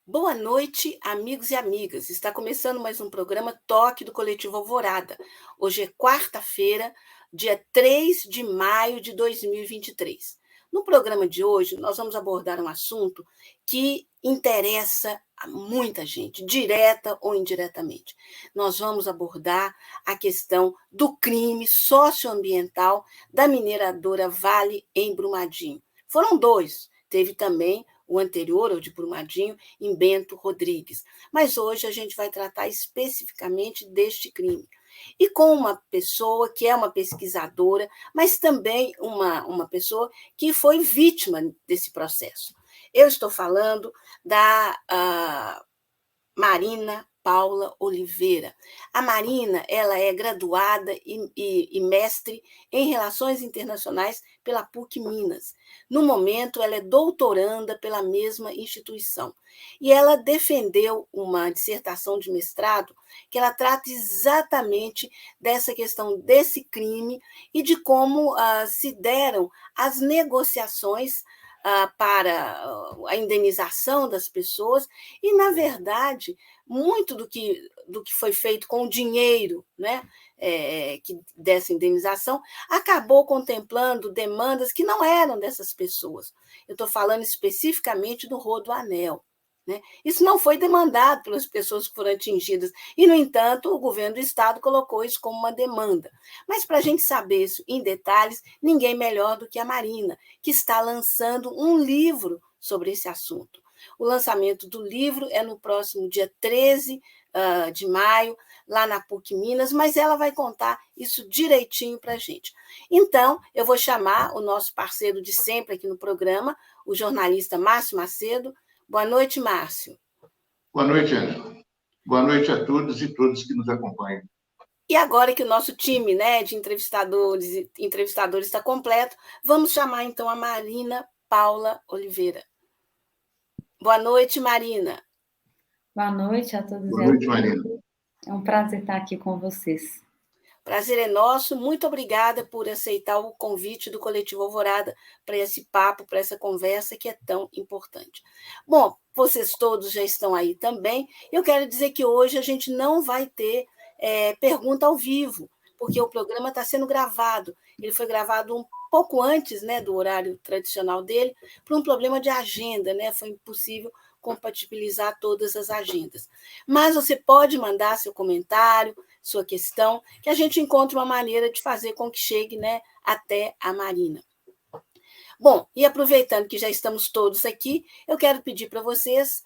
Boa noite, amigos e amigas. Está começando mais um programa Toque do Coletivo Alvorada. Hoje é quarta-feira, dia 3 de maio de 2023. No programa de hoje, nós vamos abordar um assunto que interessa a muita gente, direta ou indiretamente. Nós vamos abordar a questão do crime socioambiental da mineradora Vale em Brumadinho. Foram dois, teve também o anterior, o de Brumadinho, em Bento Rodrigues. Mas hoje a gente vai tratar especificamente deste crime. E com uma pessoa que é uma pesquisadora, mas também uma pessoa que foi vítima desse processo. Eu estou falando da Marina Paula Oliveira. A Marina, ela é graduada e mestre em Relações Internacionais pela PUC Minas. No momento, ela é doutoranda pela mesma instituição. E ela defendeu uma dissertação de mestrado que ela trata exatamente dessa questão desse crime e de como se deram as negociações para a indenização das pessoas, e, na verdade, muito do que foi feito com o dinheiro, né, dessa indenização, acabou contemplando demandas que não eram dessas pessoas. Eu estou falando especificamente do Rodoanel. Né? Isso não foi demandado pelas pessoas que foram atingidas, e, no entanto, o governo do Estado colocou isso como uma demanda. Mas, para a gente saber isso em detalhes, ninguém melhor do que a Marina, que está lançando um livro sobre esse assunto. O lançamento do livro é no próximo dia 13 de maio, lá na PUC Minas, mas ela vai contar isso direitinho para a gente. Então, eu vou chamar o nosso parceiro de sempre aqui no programa, o jornalista Márcio Macedo. Boa noite, Márcio. Boa noite, Ângela. Boa noite a todos e todas que nos acompanham. E agora que o nosso time, né, de entrevistadores está completo, vamos chamar então a Marina Paula Oliveira. Boa noite, Marina. Boa noite a todos. Boa noite, Marina. É um prazer estar aqui com vocês. Prazer é nosso. Muito obrigada por aceitar o convite do Coletivo Alvorada para esse papo, para essa conversa que é tão importante. Bom, vocês todos já estão aí também. Eu quero dizer que hoje a gente não vai ter pergunta ao vivo, porque o programa está sendo gravado. Ele foi gravado um pouco antes, né, do horário tradicional dele, por um problema de agenda, né? Foi impossível compatibilizar todas as agendas. Mas você pode mandar seu comentário, sua questão, que a gente encontre uma maneira de fazer com que chegue, né, até a Marina. Bom, e aproveitando que já estamos todos aqui, eu quero pedir para vocês,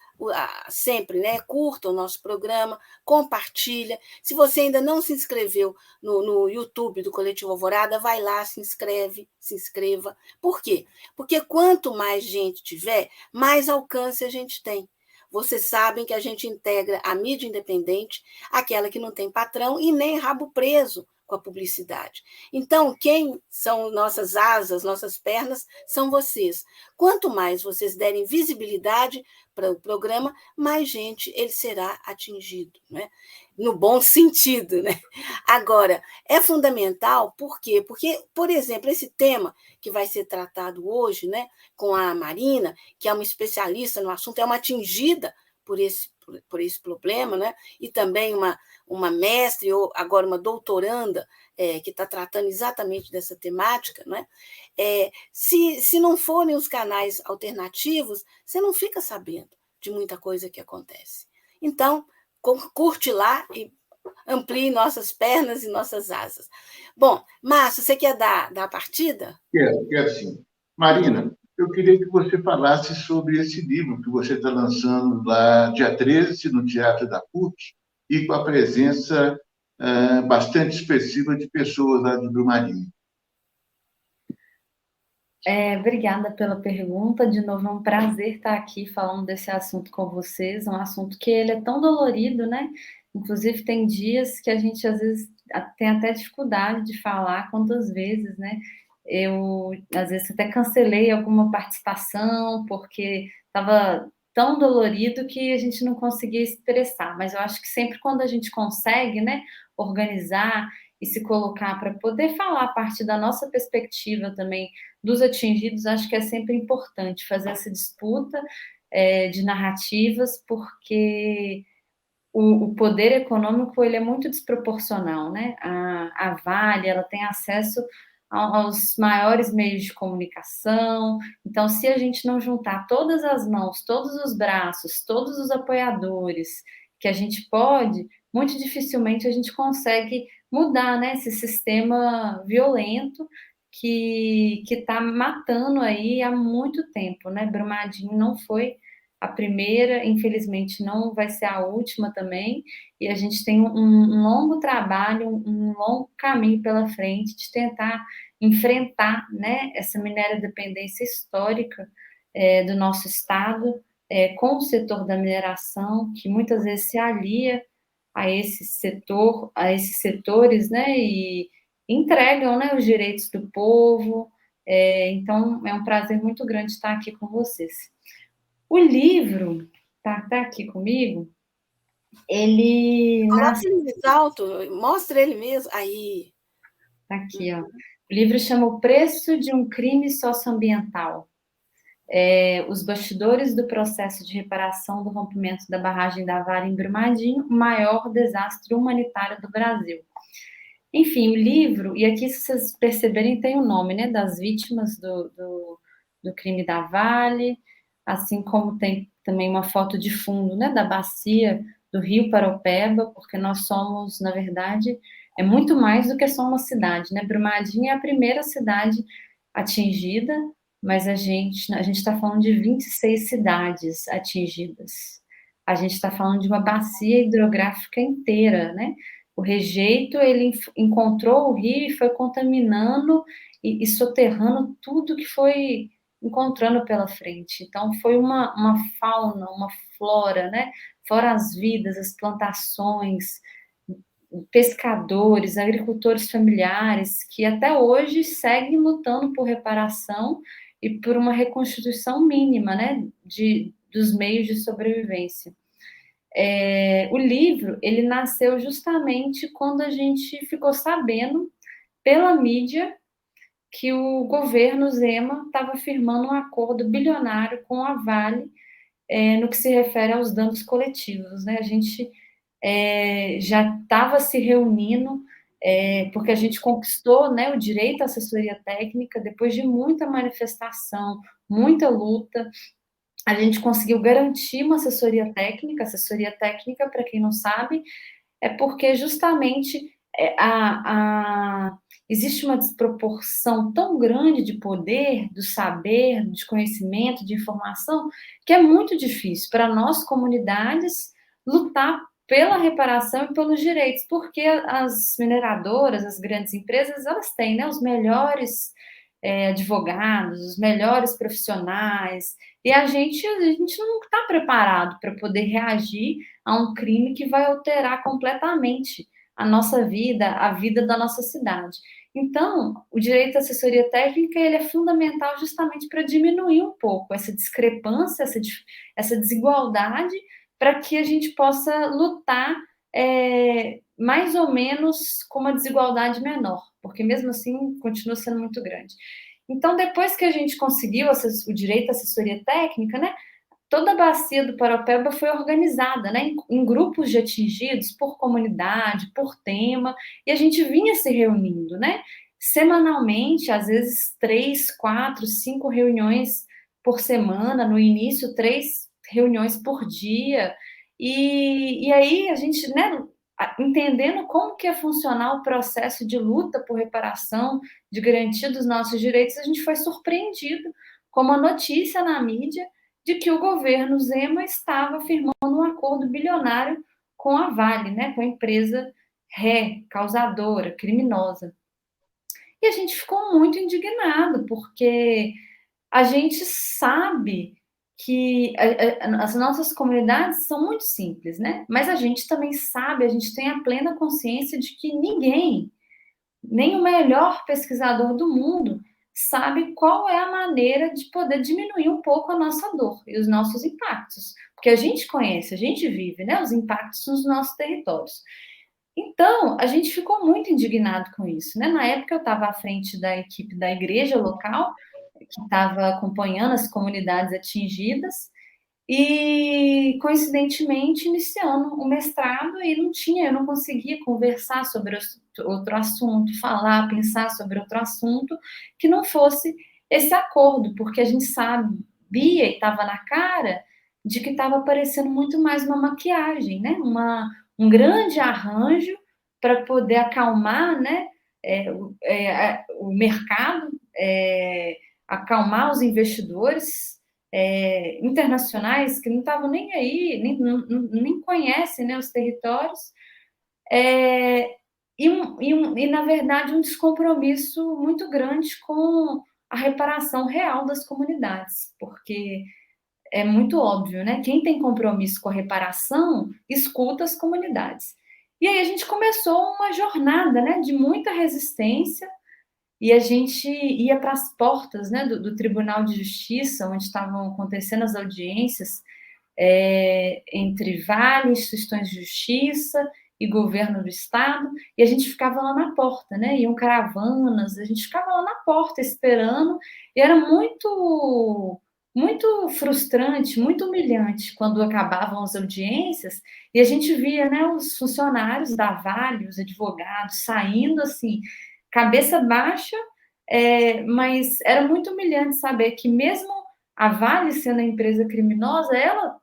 sempre, né, curtam o nosso programa, compartilha. Se você ainda não se inscreveu no YouTube do Coletivo Alvorada, vai lá, se inscreva. Por quê? Porque quanto mais gente tiver, mais alcance a gente tem. Vocês sabem que a gente integra a mídia independente, aquela que não tem patrão e nem rabo preso com a publicidade. Então, quem são nossas asas, nossas pernas, são vocês. Quanto mais vocês derem visibilidade para o programa, mais gente ele será atingido, né? No bom sentido, né? Agora, é fundamental, por quê? Porque, por exemplo, esse tema que vai ser tratado hoje, né, com a Marina, que é uma especialista no assunto, é uma atingida por esse problema, né? E também uma mestre, ou agora uma doutoranda, que está tratando exatamente dessa temática, né? Se não forem os canais alternativos, você não fica sabendo de muita coisa que acontece. Então, curte lá e amplie nossas pernas e nossas asas. Bom, Márcio, você quer dar a partida? Quero sim. Marina, eu queria que você falasse sobre esse livro que você está lançando lá dia 13 no Teatro da PUC, e com a presença bastante expressiva de pessoas lá de Brumadinho. Obrigada pela pergunta. De novo, é um prazer estar aqui falando desse assunto com vocês. Um assunto que ele é tão dolorido, né? Inclusive, tem dias que a gente, às vezes, tem até dificuldade de falar quantas vezes, né? Eu, às vezes, até cancelei alguma participação porque estava tão dolorido que a gente não conseguia expressar. Mas eu acho que sempre quando a gente consegue, né, organizar e se colocar para poder falar a partir da nossa perspectiva também dos atingidos, acho que é sempre importante fazer essa disputa de narrativas, porque o poder econômico ele é muito desproporcional, né? A Vale ela tem acesso aos maiores meios de comunicação. Então, se a gente não juntar todas as mãos, todos os braços, todos os apoiadores que a gente pode, muito dificilmente a gente consegue mudar, né, esse sistema violento que está matando aí há muito tempo, né? Brumadinho não foi a primeira, infelizmente, não vai ser a última também, e a gente tem um longo trabalho, um longo caminho pela frente de tentar enfrentar, né, essa minério-dependência histórica do nosso Estado, com o setor da mineração, que muitas vezes se alia a esse setor, a esses setores, né, e entregam, né, os direitos do povo. Então, é um prazer muito grande estar aqui com vocês. O livro, tá aqui comigo, ele Coloca nasce... ele mais alto, mostra ele mesmo. Aí. Tá aqui, ó. O livro chama O Preço de um Crime Socioambiental. Os bastidores do processo de reparação do rompimento da barragem da Vale em Brumadinho, o maior desastre humanitário do Brasil. Enfim, o livro, e aqui, se vocês perceberem, tem o nome, né, das vítimas do crime da Vale, assim como tem também uma foto de fundo, né, da bacia do Rio Paraopeba, porque nós somos, na verdade, é muito mais do que só uma cidade, né? Brumadinho é a primeira cidade atingida, mas a gente está falando de 26 cidades atingidas. A gente está falando de uma bacia hidrográfica inteira, né? O rejeito, ele encontrou o rio e foi contaminando e soterrando tudo que foi encontrando pela frente. Então, foi uma fauna, uma flora, né? Fora as vidas, as plantações, pescadores, agricultores familiares, que até hoje seguem lutando por reparação e por uma reconstituição mínima, né? Dos meios de sobrevivência. O livro, ele nasceu justamente quando a gente ficou sabendo pela mídia que o governo Zema estava firmando um acordo bilionário com a Vale no que se refere aos danos coletivos, né? A gente já estava se reunindo porque a gente conquistou, né, o direito à assessoria técnica depois de muita manifestação, muita luta. A gente conseguiu garantir uma assessoria técnica. Assessoria técnica, para quem não sabe, é porque justamente existe uma desproporção tão grande de poder, do saber, de conhecimento, de informação, que é muito difícil para nós, comunidades, lutar pela reparação e pelos direitos, porque as mineradoras, as grandes empresas, elas têm, né, os melhores advogados, os melhores profissionais, e a gente não está preparado para poder reagir a um crime que vai alterar completamente a nossa vida, a vida da nossa cidade. Então, o direito à assessoria técnica ele é fundamental justamente para diminuir um pouco essa discrepância, essa desigualdade, para que a gente possa lutar mais ou menos com uma desigualdade menor, porque mesmo assim continua sendo muito grande. Então, depois que a gente conseguiu o direito à assessoria técnica, né, toda a bacia do Paraopeba foi organizada, né, em grupos de atingidos por comunidade, por tema, e a gente vinha se reunindo, né, semanalmente, às vezes 3, 4, 5 reuniões por semana, no início 3 reuniões por dia, e aí a gente, né, entendendo como que ia funcionar o processo de luta por reparação, de garantia dos nossos direitos, a gente foi surpreendido com uma notícia na mídia de que o governo Zema estava firmando um acordo bilionário com a Vale, né, com a empresa causadora, criminosa. E a gente ficou muito indignado, porque a gente sabe que as nossas comunidades são muito simples, né? Mas a gente também sabe, a gente tem a plena consciência de que ninguém, nem o melhor pesquisador do mundo, sabe qual é a maneira de poder diminuir um pouco a nossa dor e os nossos impactos. Porque a gente conhece, a gente vive, né, os impactos nos nossos territórios. Então, a gente ficou muito indignado com isso, né? Na época, eu estava à frente da equipe da igreja local, que estava acompanhando as comunidades atingidas, e, coincidentemente, iniciando o mestrado, e eu não conseguia conversar sobre outro assunto, falar, pensar sobre outro assunto, que não fosse esse acordo, porque a gente sabia e estava na cara de que estava parecendo muito mais uma maquiagem, né? Um grande arranjo para poder acalmar, né? O mercado, acalmar os investidores internacionais que não estavam nem aí, nem conhecem, né, os territórios, e, na verdade, um descompromisso muito grande com a reparação real das comunidades, porque é muito óbvio, né? Quem tem compromisso com a reparação escuta as comunidades. E aí a gente começou uma jornada, né, de muita resistência, e a gente ia para as portas, né, do Tribunal de Justiça, onde estavam acontecendo as audiências, entre Vale, instituições de justiça e governo do estado, e a gente ficava lá na porta, né? Iam caravanas, a gente ficava lá na porta esperando, e era muito muito frustrante, muito humilhante quando acabavam as audiências e a gente via, né, os funcionários da Vale, os advogados saindo assim, cabeça baixa, mas era muito humilhante saber que mesmo a Vale sendo a empresa criminosa, ela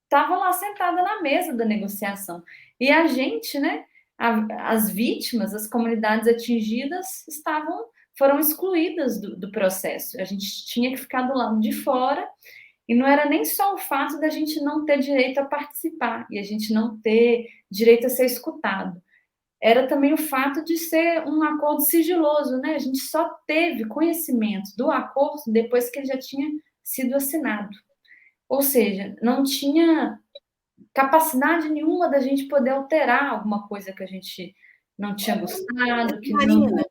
estava lá sentada na mesa da negociação. E a gente, né, as vítimas, as comunidades atingidas foram excluídas do processo. A gente tinha que ficar do lado de fora, e não era nem só o fato da gente não ter direito a participar e a gente não ter direito a ser escutado. Era também o fato de ser um acordo sigiloso, né? A gente só teve conhecimento do acordo depois que ele já tinha sido assinado. Ou seja, não tinha capacidade nenhuma da gente poder alterar alguma coisa que a gente não tinha gostado, que não... Marina,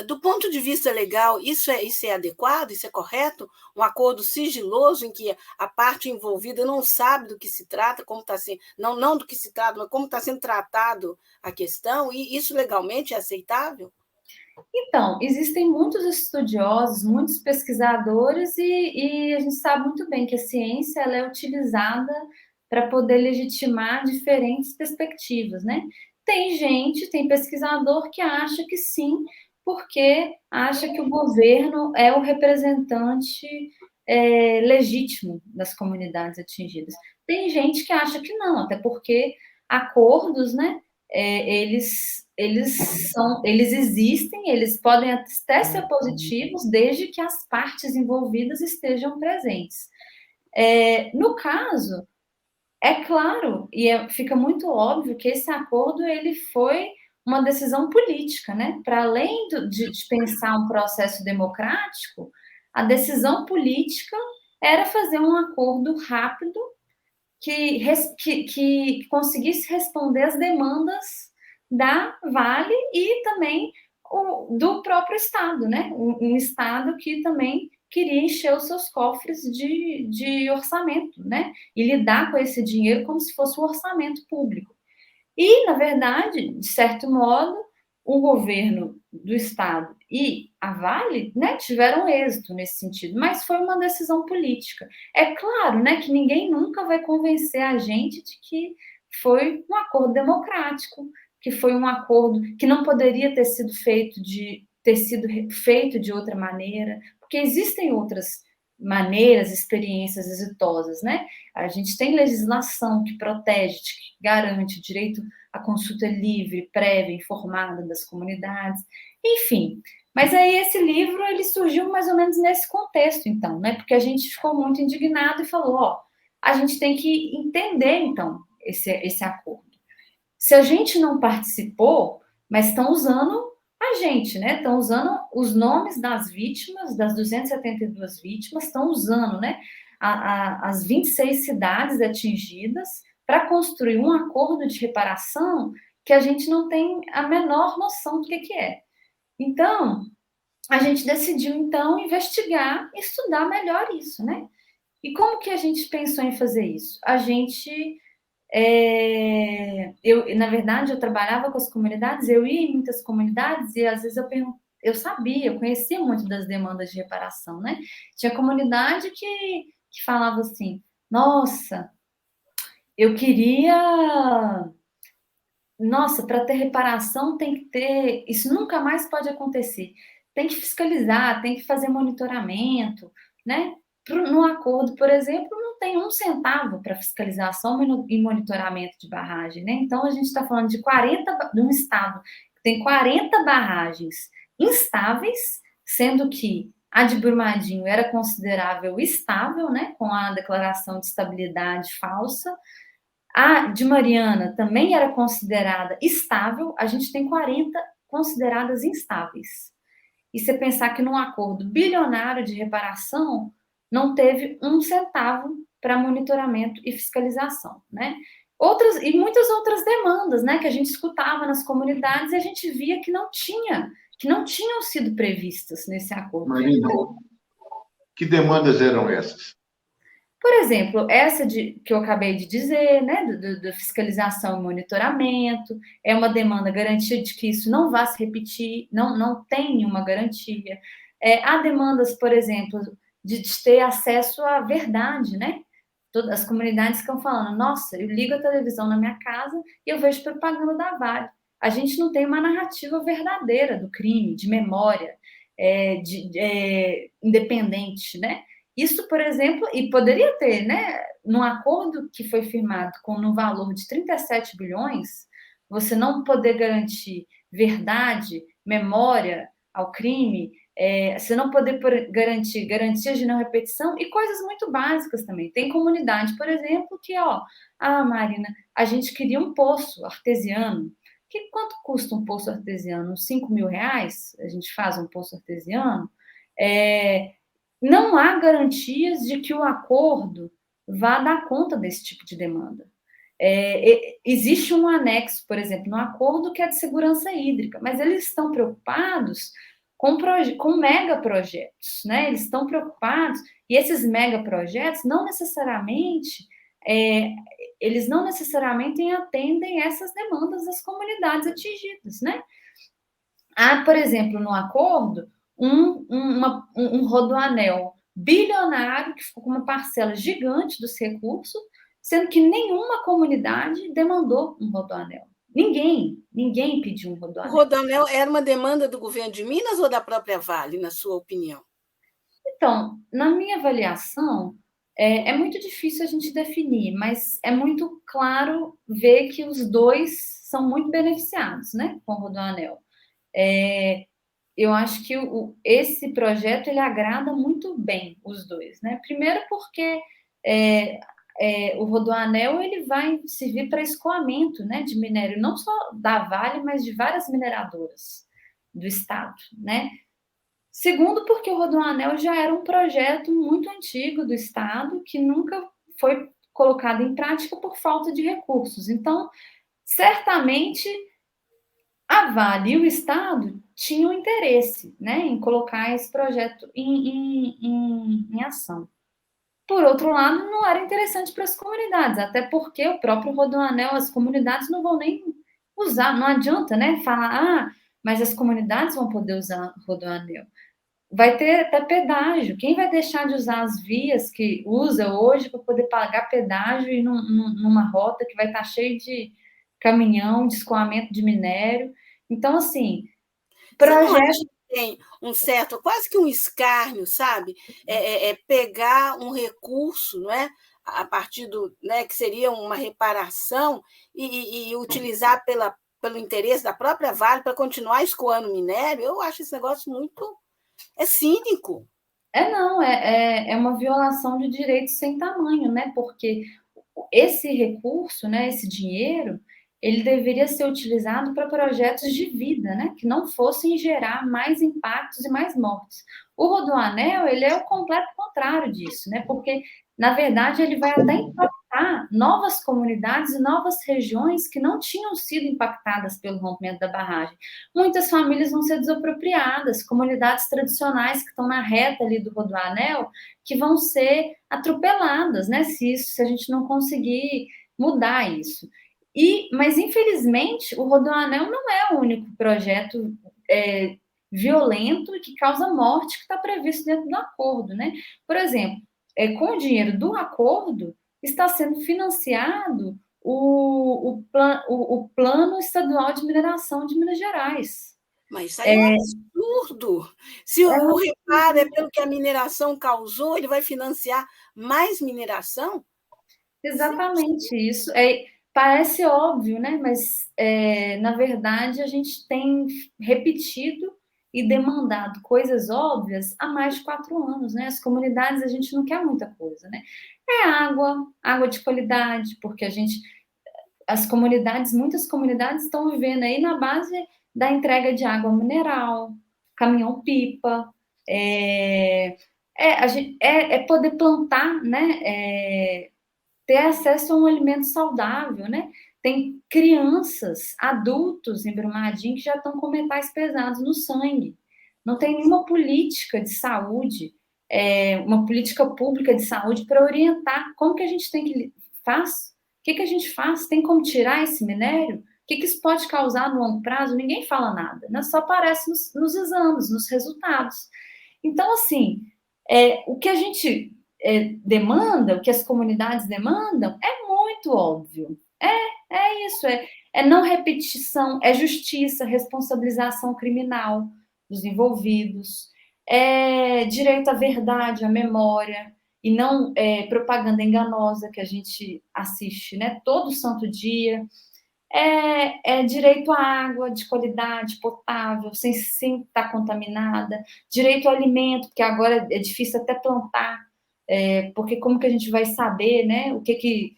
do ponto de vista legal, isso é adequado, isso é correto? Um acordo sigiloso em que a parte envolvida não sabe do que se trata, como está sendo, não do que se trata, mas como está sendo tratado a questão, e isso legalmente é aceitável? Então, existem muitos estudiosos, muitos pesquisadores, e a gente sabe muito bem que a ciência ela é utilizada para poder legitimar diferentes perspectivas, né? Tem pesquisador que acha que sim, porque acha que o governo é o representante legítimo das comunidades atingidas. Tem gente que acha que não, até porque acordos, né? Eles existem, eles podem até ser positivos desde que as partes envolvidas estejam presentes. No caso, é claro, fica muito óbvio que esse acordo ele foi uma decisão política, né? Para além de pensar um processo democrático, a decisão política era fazer um acordo rápido que conseguisse responder às demandas da Vale e também do próprio Estado, né? Um Estado que também queria encher os seus cofres de orçamento, né? E lidar com esse dinheiro como se fosse um orçamento público. E, na verdade, de certo modo, o governo do Estado e a Vale, né, tiveram êxito nesse sentido, mas foi uma decisão política. É claro, né, que ninguém nunca vai convencer a gente de que foi um acordo democrático, que foi um acordo que não poderia ter sido feito de outra maneira, porque existem outras maneiras, experiências exitosas, né? A gente tem legislação que protege, que garante o direito à consulta livre, prévia, informada das comunidades, enfim. Mas aí esse livro ele surgiu mais ou menos nesse contexto, então, né? Porque a gente ficou muito indignado e falou, ó, a gente tem que entender, então, esse acordo. Se a gente não participou, mas estão usando a gente, né? Estão usando os nomes das vítimas, das 272 vítimas, estão usando, né? As 26 cidades atingidas para construir um acordo de reparação que a gente não tem a menor noção do que é. Então, a gente decidiu, então, investigar e estudar melhor isso, né? E como que a gente pensou em fazer isso? A gente... na verdade, eu trabalhava com as comunidades, eu ia em muitas comunidades e às vezes eu conhecia muito das demandas de reparação, né? Tinha comunidade que falava assim, nossa, eu queria... Nossa, para ter reparação tem que ter... Isso nunca mais pode acontecer. Tem que fiscalizar, tem que fazer monitoramento, né? No acordo, por exemplo, não tem um centavo para fiscalização e monitoramento de barragem, né? Então, a gente está falando de um estado que tem 40 barragens instáveis, sendo que a de Brumadinho era considerável estável, né? Com a declaração de estabilidade falsa. A de Mariana também era considerada estável, a gente tem 40 consideradas instáveis. E você pensar que num acordo bilionário de reparação não teve um centavo para monitoramento e fiscalização, né? E muitas outras demandas, né, que a gente escutava nas comunidades e a gente via que não tinham sido previstas nesse acordo. Marina, que demandas eram essas? Por exemplo, essa que eu acabei de dizer, né, da fiscalização e monitoramento, é uma demanda garantia de que isso não vá se repetir, não tem uma garantia. Há demandas, por exemplo, de ter acesso à verdade, né? Todas as comunidades ficam falando, nossa, eu ligo a televisão na minha casa e eu vejo propaganda da Vale. A gente não tem uma narrativa verdadeira do crime, de memória, independente, né? Isso, por exemplo, e poderia ter, né, num acordo que foi firmado no valor de 37 bilhões, você não poder garantir verdade, memória ao crime, você não poder garantir garantias de não repetição e coisas muito básicas também. Tem comunidade, por exemplo, que, Marina, a gente queria um poço artesiano. Quanto custa um poço artesiano? Uns 5 mil reais? A gente faz um poço artesiano? Não há garantias de que o acordo vá dar conta desse tipo de demanda. Existe um anexo, por exemplo, no acordo que é de segurança hídrica, mas eles estão preocupados com megaprojetos, né? Eles estão preocupados, e esses megaprojetos eles não necessariamente atendem essas demandas das comunidades atingidas, né? Há, por exemplo, no acordo, um rodoanel bilionário que ficou com uma parcela gigante dos recursos, sendo que nenhuma comunidade demandou um rodoanel. Ninguém pediu um rodoanel. O rodoanel era uma demanda do governo de Minas ou da própria Vale, na sua opinião? Então, na minha avaliação, é muito difícil a gente definir, mas é muito claro ver que os dois são muito beneficiados, né, com o rodoanel. Eu acho que esse projeto ele agrada muito bem os dois, né? Primeiro porque o rodoanel ele vai servir para escoamento, né, de minério, não só da Vale, mas de várias mineradoras do estado, né? Segundo, porque o rodoanel já era um projeto muito antigo do estado que nunca foi colocado em prática por falta de recursos. Então, certamente a Vale e o Estado tinham interesse, né, em colocar esse projeto em ação. Por outro lado, não era interessante para as comunidades, até porque o próprio rodoanel, as comunidades não vão nem usar, não adianta, né, falar, mas as comunidades vão poder usar rodoanel. Vai ter até pedágio. Quem vai deixar de usar as vias que usa hoje para poder pagar pedágio e numa rota que vai estar cheia de caminhão, de escoamento de minério? Então, assim, projeto tem um certo, quase que um escárnio, sabe? Pegar um recurso, não é? A partir né, que seria uma reparação e utilizar pelo interesse da própria Vale para continuar escoando minério. Eu acho esse negócio muito cínico. Não, é uma violação de direitos sem tamanho, né? Porque esse recurso, né, esse dinheiro, ele deveria ser utilizado para projetos de vida, né, que não fossem gerar mais impactos e mais mortes. O rodoanel, ele é o completo contrário disso, né, porque, na verdade, ele vai até impactar novas comunidades e novas regiões que não tinham sido impactadas pelo rompimento da barragem. Muitas famílias vão ser desapropriadas, comunidades tradicionais que estão na reta ali do rodoanel, que vão ser atropeladas, né, se a gente não conseguir mudar isso. Mas, infelizmente, o rodoanel não é o único projeto violento e que causa morte que está previsto dentro do acordo, né? Por exemplo, com o dinheiro do acordo, está sendo financiado o Plano Estadual de Mineração de Minas Gerais. Mas isso aí é um absurdo. Se o reparo é pelo que a mineração causou, ele vai financiar mais mineração? Exatamente, isso parece óbvio, né? Mas, na verdade, a gente tem repetido e demandado coisas óbvias há mais de 4 anos, né? As comunidades, a gente não quer muita coisa, né? É água de qualidade, porque muitas comunidades estão vivendo aí na base da entrega de água mineral, caminhão-pipa, poder plantar, né? Ter acesso a um alimento saudável, né? Tem crianças, adultos em Brumadinho que já estão com metais pesados no sangue. Não tem nenhuma política de saúde, uma política pública de saúde para orientar como que a gente faz. O que a gente faz? Tem como tirar esse minério? O que isso pode causar no longo prazo? Ninguém fala nada, né? Só aparece nos exames, nos resultados. Então, assim, o que a gente demanda, o que as comunidades demandam, é muito óbvio. É isso, é não repetição, é justiça, responsabilização criminal dos envolvidos, é direito à verdade, à memória, e não propaganda enganosa que a gente assiste, né, todo santo dia. É direito à água de qualidade, potável, sem estar contaminada, direito ao alimento, porque agora é difícil até plantar, porque como que a gente vai saber, né, o que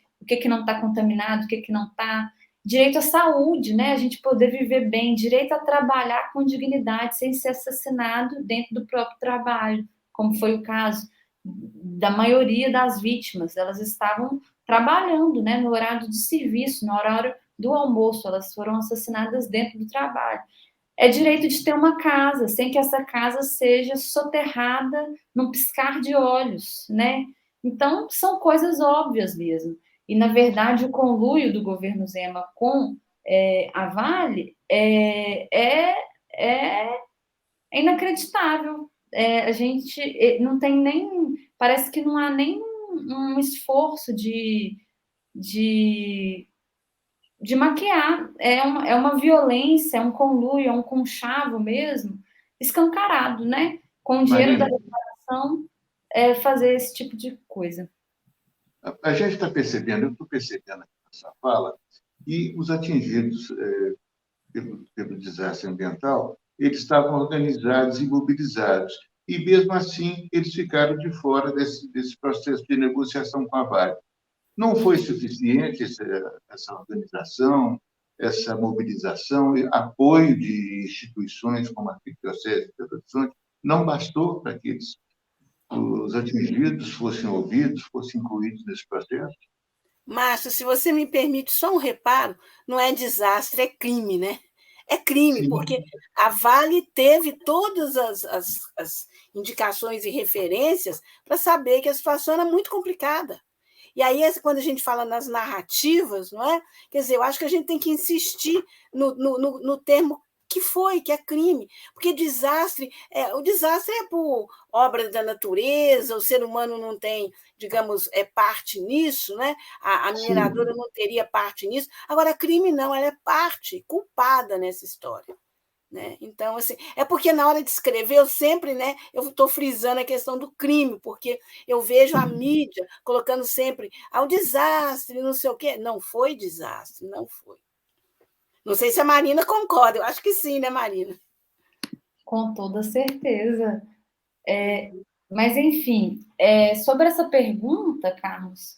não está contaminado, o que não está. Direito à saúde, né, a gente poder viver bem, direito a trabalhar com dignidade, sem ser assassinado dentro do próprio trabalho, como foi o caso da maioria das vítimas. Elas estavam trabalhando, né, no horário de serviço, no horário do almoço, elas foram assassinadas dentro do trabalho. É direito de ter uma casa, sem que essa casa seja soterrada num piscar de olhos, né? Então, são coisas óbvias mesmo. E, na verdade, o conluio do governo Zema com a Vale é inacreditável. A gente não tem nem... Parece que não há nem um esforço de maquiar. É uma violência, é um conluio, é um conchavo mesmo, escancarado, né? Com o dinheiro da reparação, fazer esse tipo de coisa. A gente está percebendo, eu estou percebendo aqui na sua fala, e os atingidos pelo desastre ambiental, eles estavam organizados e mobilizados. E, mesmo assim, eles ficaram de fora desse processo de negociação com a Vale. Não foi suficiente essa organização, essa mobilização, apoio de instituições como a Arquidiocese de Belo Horizonte, não bastou para que os atingidos fossem ouvidos, fossem incluídos nesse processo? Márcio, se você me permite só um reparo, não é desastre, é crime, né? É crime, Sim. Porque a Vale teve todas as indicações e referências para saber que a situação era muito complicada. E aí, quando a gente fala nas narrativas, não é? Quer dizer, eu acho que a gente tem que insistir no termo que é crime, porque o desastre é por obra da natureza, o ser humano não tem, digamos, parte nisso, né? A mineradora não teria parte nisso. Agora, crime não, ela é parte culpada nessa história. Né? Então, assim, é porque na hora de escrever eu sempre, né, eu estou frisando a questão do crime, porque eu vejo a mídia colocando sempre o desastre, não sei o quê. Não foi desastre, não foi. Não sei se a Marina concorda, eu acho que sim, né, Marina? Com toda certeza. Mas, enfim, sobre essa pergunta, Carlos,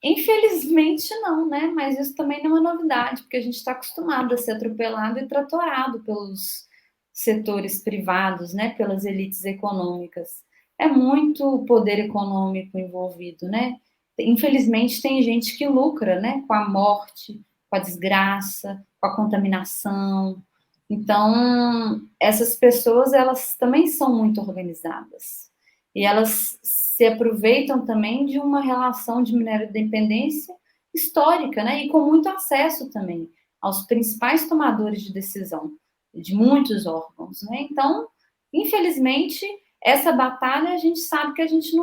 infelizmente não, né? Mas isso também não é novidade, porque a gente está acostumado a ser atropelado e tratorado pelos setores privados, né? Pelas elites econômicas. É muito poder econômico envolvido, né? Infelizmente tem gente que lucra, né? Com a morte, com a desgraça, com a contaminação. Então, essas pessoas, elas também são muito organizadas. E elas se aproveitam também de uma relação de minério-dependência histórica, né? E com muito acesso também aos principais tomadores de decisão de muitos órgãos, né? Então, infelizmente, essa batalha a gente sabe que a gente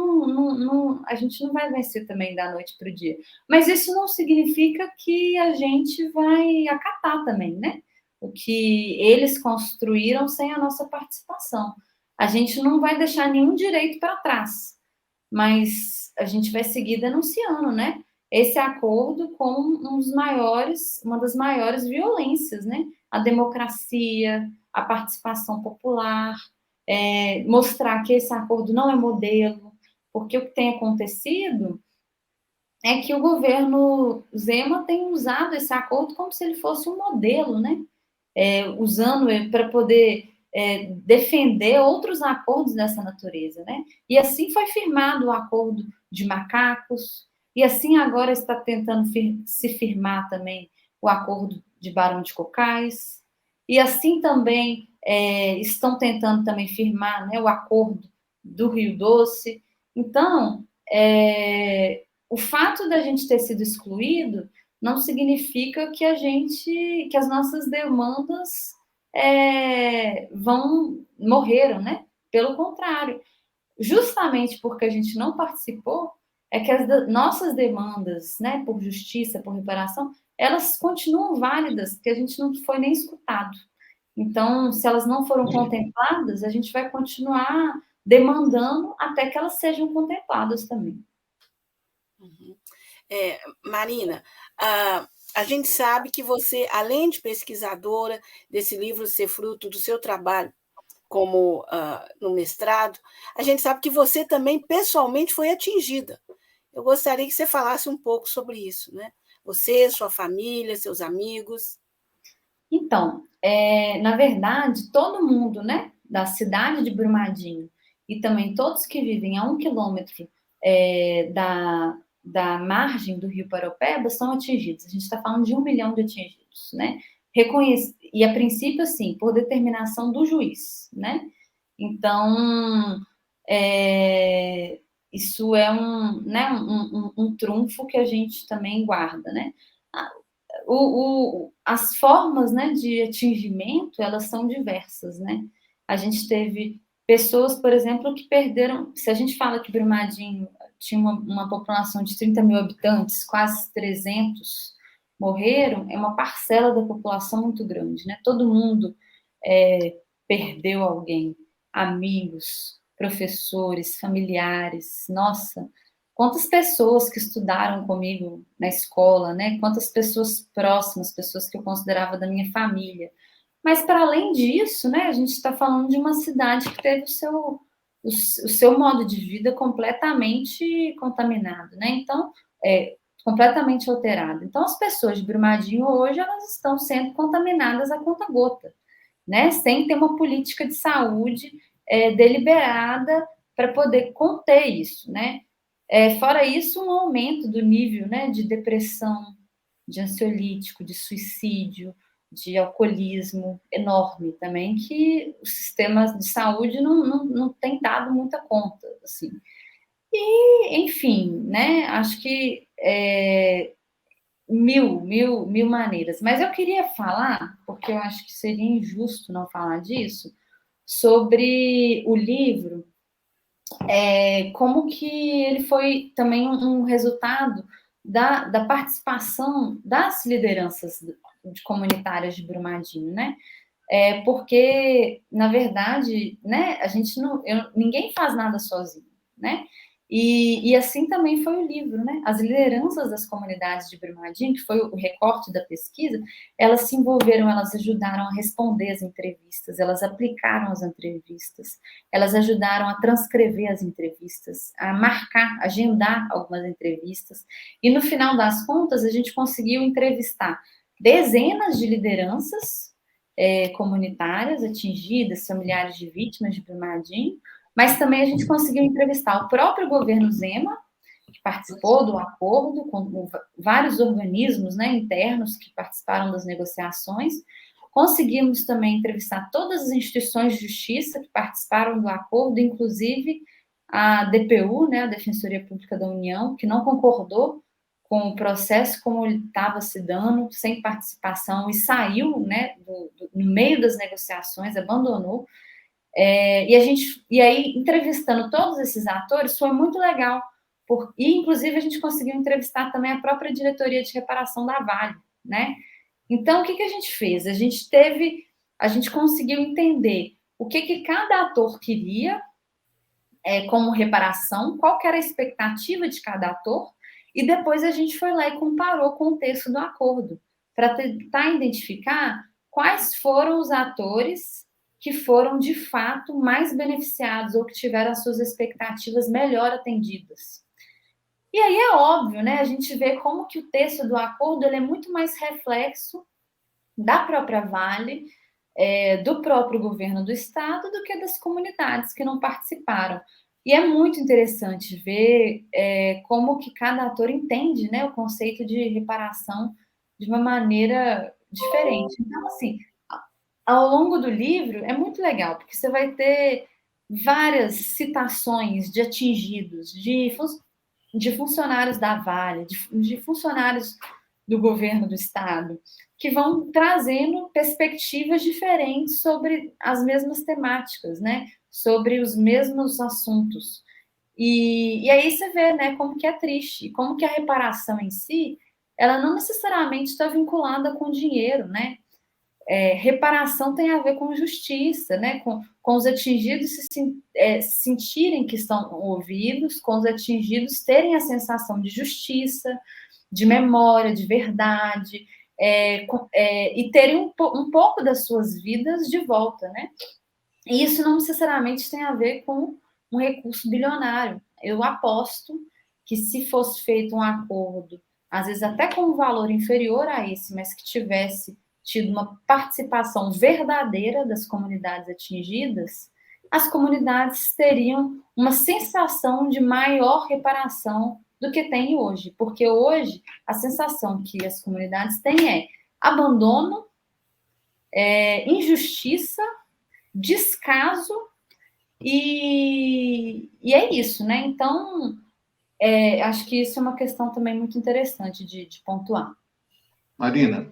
a gente não vai vencer também da noite para o dia. Mas isso não significa que a gente vai acatar também, né? O que eles construíram sem a nossa participação. A gente não vai deixar nenhum direito para trás, mas a gente vai seguir denunciando, né? Esse acordo com uma das maiores violências, né? A democracia, a participação popular, mostrar que esse acordo não é modelo, porque o que tem acontecido é que o governo Zema tem usado esse acordo como se ele fosse um modelo, né? Usando ele para poder defender outros acordos dessa natureza, né? E assim foi firmado o acordo de macacos, e assim agora está tentando se firmar também o acordo de Barão de Cocais, e assim também estão tentando também firmar, né, o acordo do Rio Doce. Então, o fato da gente ter sido excluído não significa que que as nossas demandas morreram, né? Pelo contrário, justamente porque a gente não participou, é que as nossas demandas, né, por justiça, por reparação, elas continuam válidas, porque a gente não foi nem escutado. Então, se elas não foram contempladas, a gente vai continuar demandando até que elas sejam contempladas também. Uhum. Marina, a gente sabe que você, além de pesquisadora, desse livro ser fruto do seu trabalho como no mestrado, a gente sabe que você também pessoalmente foi atingida. Eu gostaria que você falasse um pouco sobre isso, né? Você, sua família, seus amigos. Então, na verdade, todo mundo, né, da cidade de Brumadinho e também todos que vivem a 1 quilômetro da margem do Rio Paraopeba são atingidos. A gente está falando de 1 milhão de atingidos, né? E a princípio, assim, por determinação do juiz, né? Então, isso é um trunfo que a gente também guarda, né? As formas, né, de atingimento, elas são diversas, né? A gente teve pessoas, por exemplo, que perderam... Se a gente fala que Brumadinho tinha uma população de 30 mil habitantes, quase 300 morreram, é uma parcela da população muito grande, né? Todo mundo perdeu alguém, amigos, professores, familiares. Nossa, quantas pessoas que estudaram comigo na escola, né? Quantas pessoas próximas, pessoas que eu considerava da minha família. Mas, para além disso, né, a gente está falando de uma cidade que teve o seu modo de vida completamente contaminado, né? Então, completamente alterado. Então, as pessoas de Brumadinho hoje, elas estão sendo contaminadas a conta-gota, né? Sem ter uma política de saúde deliberada para poder conter isso, né? Fora isso, um aumento do nível, né, de depressão, de ansiolítico, de suicídio, de alcoolismo enorme também, que o sistema de saúde não tem dado muita conta, assim. E, enfim, né, acho que mil maneiras. Mas eu queria falar, porque eu acho que seria injusto não falar disso, sobre o livro, como que ele foi também um resultado da participação das lideranças comunitárias de Brumadinho, né? Porque, na verdade, né, a gente ninguém faz nada sozinho, né? E assim também foi o livro, né? As lideranças das comunidades de Brumadinho, que foi o recorte da pesquisa, elas se envolveram, elas ajudaram a responder as entrevistas, elas aplicaram as entrevistas, elas ajudaram a transcrever as entrevistas, a marcar, agendar algumas entrevistas, e no final das contas a gente conseguiu entrevistar dezenas de lideranças comunitárias atingidas, familiares de vítimas de Brumadinho, mas também a gente conseguiu entrevistar o próprio governo Zema, que participou do acordo, com vários organismos, né, internos que participaram das negociações. Conseguimos também entrevistar todas as instituições de justiça que participaram do acordo, inclusive a DPU, né, a Defensoria Pública da União, que não concordou com o processo como ele estava se dando, sem participação, e saiu, né, no meio das negociações, abandonou. E aí, entrevistando todos esses atores, foi muito legal. E, inclusive, a gente conseguiu entrevistar também a própria diretoria de reparação da Vale, né? Então, o que a gente fez? A gente conseguiu entender o que cada ator queria como reparação, qual que era a expectativa de cada ator, e depois a gente foi lá e comparou com o texto do acordo, para tentar identificar quais foram os atores que foram, de fato, mais beneficiados ou que tiveram as suas expectativas melhor atendidas. E aí é óbvio, né? A gente vê como que o texto do acordo ele é muito mais reflexo da própria Vale, do próprio governo do estado, do que das comunidades que não participaram. E é muito interessante ver como que cada ator entende, né, o conceito de reparação de uma maneira diferente. Então, assim, ao longo do livro é muito legal, porque você vai ter várias citações de atingidos, de funcionários da Vale, de funcionários do governo do estado, que vão trazendo perspectivas diferentes sobre as mesmas temáticas, né? Sobre os mesmos assuntos. E aí você vê, né, como que é triste, como que a reparação em si, ela não necessariamente está vinculada com dinheiro, né? Reparação tem a ver com justiça, né? Com os atingidos sentirem que estão ouvidos, com os atingidos terem a sensação de justiça, de memória, de verdade, e terem um pouco das suas vidas de volta, né? E isso não necessariamente tem a ver com um recurso bilionário. Eu aposto que se fosse feito um acordo, às vezes até com um valor inferior a esse, mas que tivesse tido uma participação verdadeira das comunidades atingidas, as comunidades teriam uma sensação de maior reparação do que tem hoje. Porque hoje, a sensação que as comunidades têm é abandono, injustiça, descaso, e é isso, né? Então, acho que isso é uma questão também muito interessante de pontuar. Marina,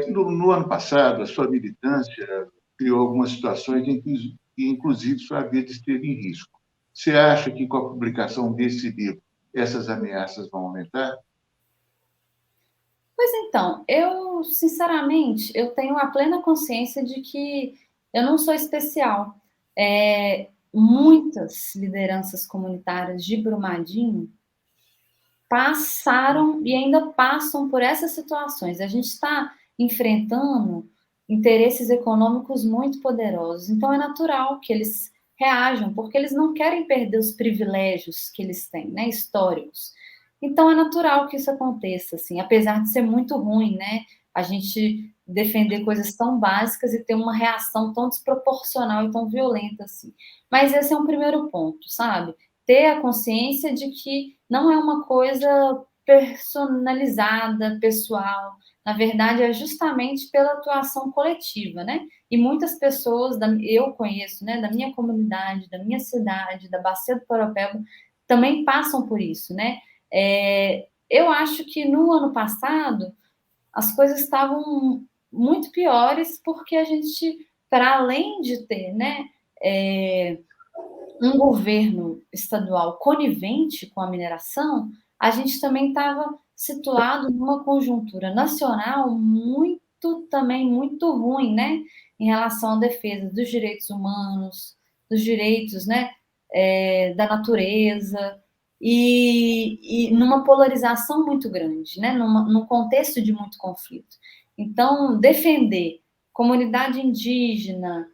no ano passado, a sua militância criou algumas situações em que, inclusive, sua vida esteve em risco. Você acha que, com a publicação desse livro, essas ameaças vão aumentar? Pois então, eu, sinceramente, eu tenho a plena consciência de que eu não sou especial. Muitas lideranças comunitárias de Brumadinho passaram e ainda passam por essas situações. A gente está enfrentando interesses econômicos muito poderosos, então é natural que eles reajam, porque eles não querem perder os privilégios que eles têm, né, históricos. Então é natural que isso aconteça, assim, apesar de ser muito ruim, né, a gente defender coisas tão básicas e ter uma reação tão desproporcional e tão violenta assim. Mas esse é um primeiro ponto, sabe? Ter a consciência de que não é uma coisa personalizada, pessoal. Na verdade, é justamente pela atuação coletiva, né? E muitas pessoas, eu conheço, né, da minha comunidade, da minha cidade, da Bacia do Paraopeba, também passam por isso, né? Eu acho que no ano passado as coisas estavam muito piores porque a gente, para além de ter, né, um governo estadual conivente com a mineração, a gente também estava situado numa conjuntura nacional também muito ruim, né, em relação à defesa dos direitos humanos, dos direitos, né, da natureza, e numa polarização muito grande, né, num contexto de muito conflito. Então, defender comunidade indígena,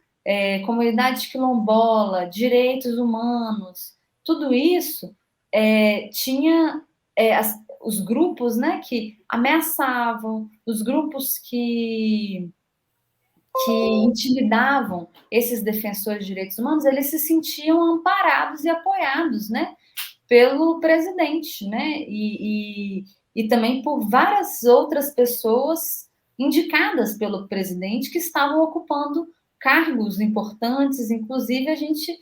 comunidade quilombola, direitos humanos, tudo isso tinha os grupos, né, que ameaçavam, os grupos que intimidavam esses defensores de direitos humanos, eles se sentiam amparados e apoiados, né, pelo presidente, né, e também por várias outras pessoas indicadas pelo presidente que estavam ocupando cargos importantes, inclusive a gente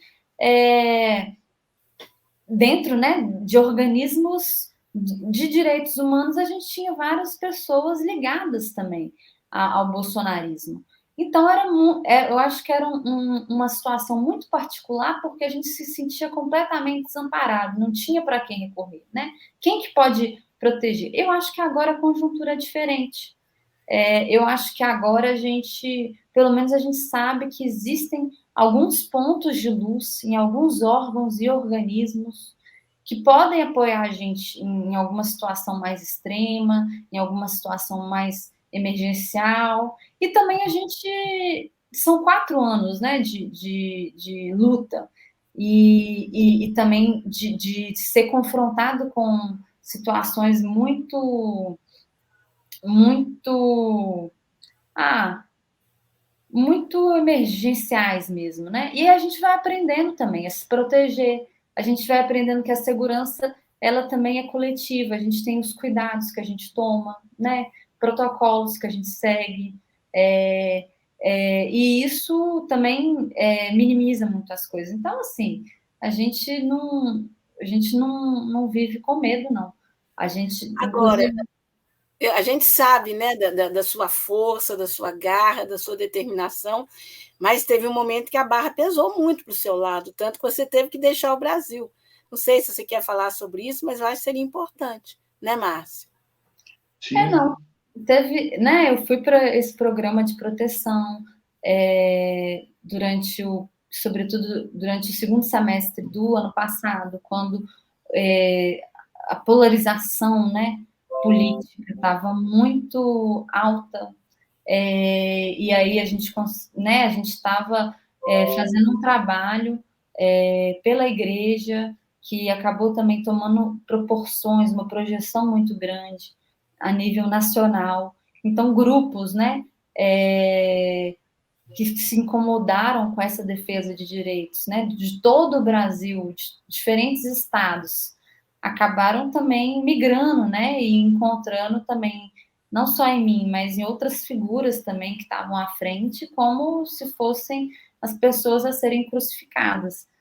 dentro, né, de organismos de direitos humanos, a gente tinha várias pessoas ligadas também ao bolsonarismo. Então, eu acho que era uma situação muito particular, porque a gente se sentia completamente desamparado, não tinha para quem recorrer, né? Quem que pode proteger? Eu acho que agora a conjuntura é diferente. Eu acho que agora pelo menos a gente sabe que existem alguns pontos de luz em alguns órgãos e organismos que podem apoiar a gente em alguma situação mais extrema, em alguma situação mais emergencial. E também são 4 anos, né, de luta e também de ser confrontado com situações muito, ah, muito emergenciais mesmo, né? E a gente vai aprendendo também a se proteger, a gente vai aprendendo que a segurança, ela também é coletiva, a gente tem os cuidados que a gente toma, né? Protocolos que a gente segue, e isso também minimiza muitas coisas. Então, assim, a gente não vive com medo, não. A gente, Agora, inclusive, a gente sabe, né, da sua força, da sua garra, da sua determinação, mas teve um momento que a barra pesou muito para o seu lado, tanto que você teve que deixar o Brasil. Não sei se você quer falar sobre isso, mas eu acho que seria importante, né, Márcia? Sim. não. Teve, né? Eu fui para esse programa de proteção sobretudo durante o segundo semestre do ano passado, quando é, a polarização, né, política estava muito alta, e aí a gente estava fazendo um trabalho pela igreja que acabou também tomando proporções, uma projeção muito grande a nível nacional. Então, grupos, né, que se incomodaram com essa defesa de direitos, né, de todo o Brasil, de diferentes estados, acabaram também migrando, né, e encontrando também, não só em mim, mas em outras figuras também que estavam à frente, como se fossem as pessoas a serem crucificadas.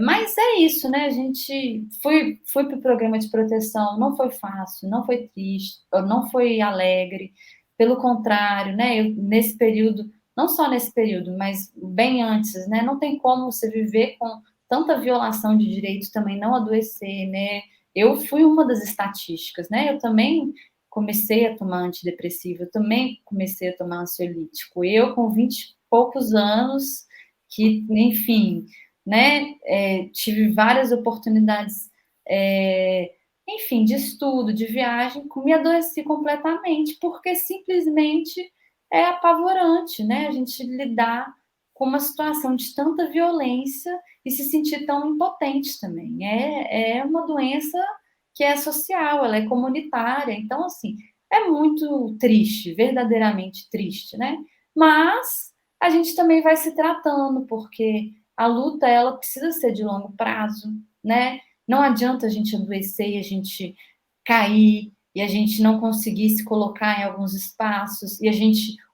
Mas é isso, né? A gente foi para o programa de proteção, não foi fácil, não foi triste, não foi alegre, pelo contrário, né? Nesse período, não só nesse período, mas bem antes, né? Não tem como você viver com tanta violação de direitos também não adoecer, né? Eu fui uma das estatísticas, né? Eu também comecei a tomar antidepressivo, eu também comecei a tomar ansiolítico. Eu, com 20 e poucos anos, que, enfim, né? Tive várias oportunidades, enfim, de estudo, de viagem, me adoeci completamente, porque simplesmente é apavorante, né? A gente lidar com uma situação de tanta violência e se sentir tão impotente também. É uma doença que é social, ela é comunitária, então, assim, é muito triste, verdadeiramente triste, né? Mas a gente também vai se tratando, porque a luta, ela precisa ser de longo prazo, né? Não adianta a gente adoecer e a gente cair e a gente não conseguir se colocar em alguns espaços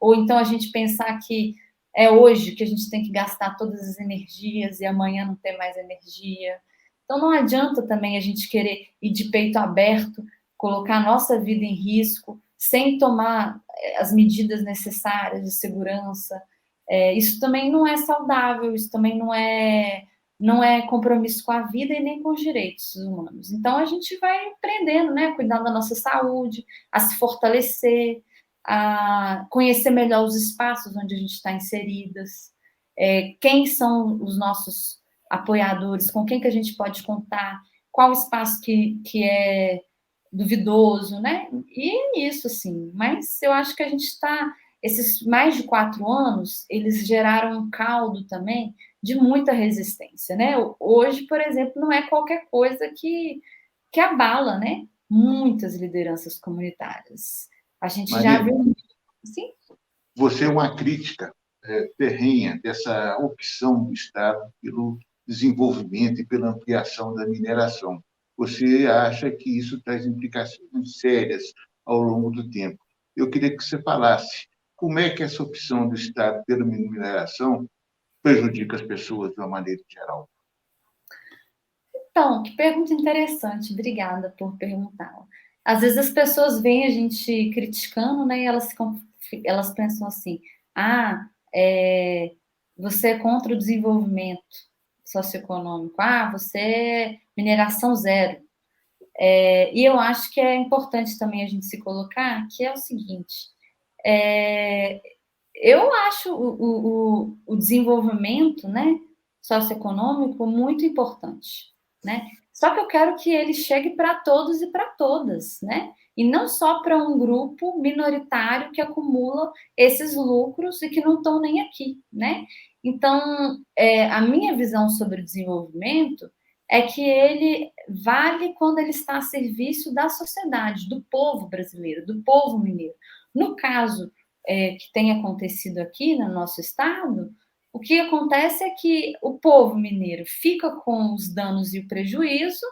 ou então a gente pensar que é hoje que a gente tem que gastar todas as energias e amanhã não ter mais energia. Então não adianta também a gente querer ir de peito aberto, colocar a nossa vida em risco sem tomar as medidas necessárias de segurança. Isso também não é saudável, isso também não é compromisso com a vida e nem com os direitos humanos. Então a gente vai aprendendo, né, cuidando da nossa saúde, a se fortalecer, a conhecer melhor os espaços onde a gente está inseridas, quem são os nossos apoiadores, com quem que a gente pode contar, qual espaço que é duvidoso, né? E é isso, assim. Mas eu acho que a gente está esses mais de 4 anos, eles geraram um caldo também de muita resistência, né? Hoje, por exemplo, não é qualquer coisa que abala, né? Muitas lideranças comunitárias. A gente já Marina, viu, sim, você é uma crítica ferrenha dessa opção do Estado pelo desenvolvimento e pela ampliação da mineração. Você acha que isso traz implicações sérias ao longo do tempo. Eu queria que você falasse como é que essa opção do Estado pela mineração prejudica as pessoas de uma maneira geral. então, que pergunta interessante, obrigada por perguntar. Às vezes as pessoas veem a gente criticando, né, e elas pensam assim, Você é contra o desenvolvimento socioeconômico, você é mineração zero. E eu acho que é importante também a gente se colocar que é o seguinte, eu acho o desenvolvimento, né, socioeconômico muito importante, né? Só que eu quero que ele chegue para todos e para todas, né? E não só para um grupo minoritário que acumula esses lucros e que não estão nem aqui, né? Então, a minha visão sobre o desenvolvimento é que ele vale quando ele está a serviço da sociedade, do povo brasileiro, do povo mineiro. No caso que tem acontecido aqui no nosso estado, o que acontece é que o povo mineiro fica com os danos e o prejuízo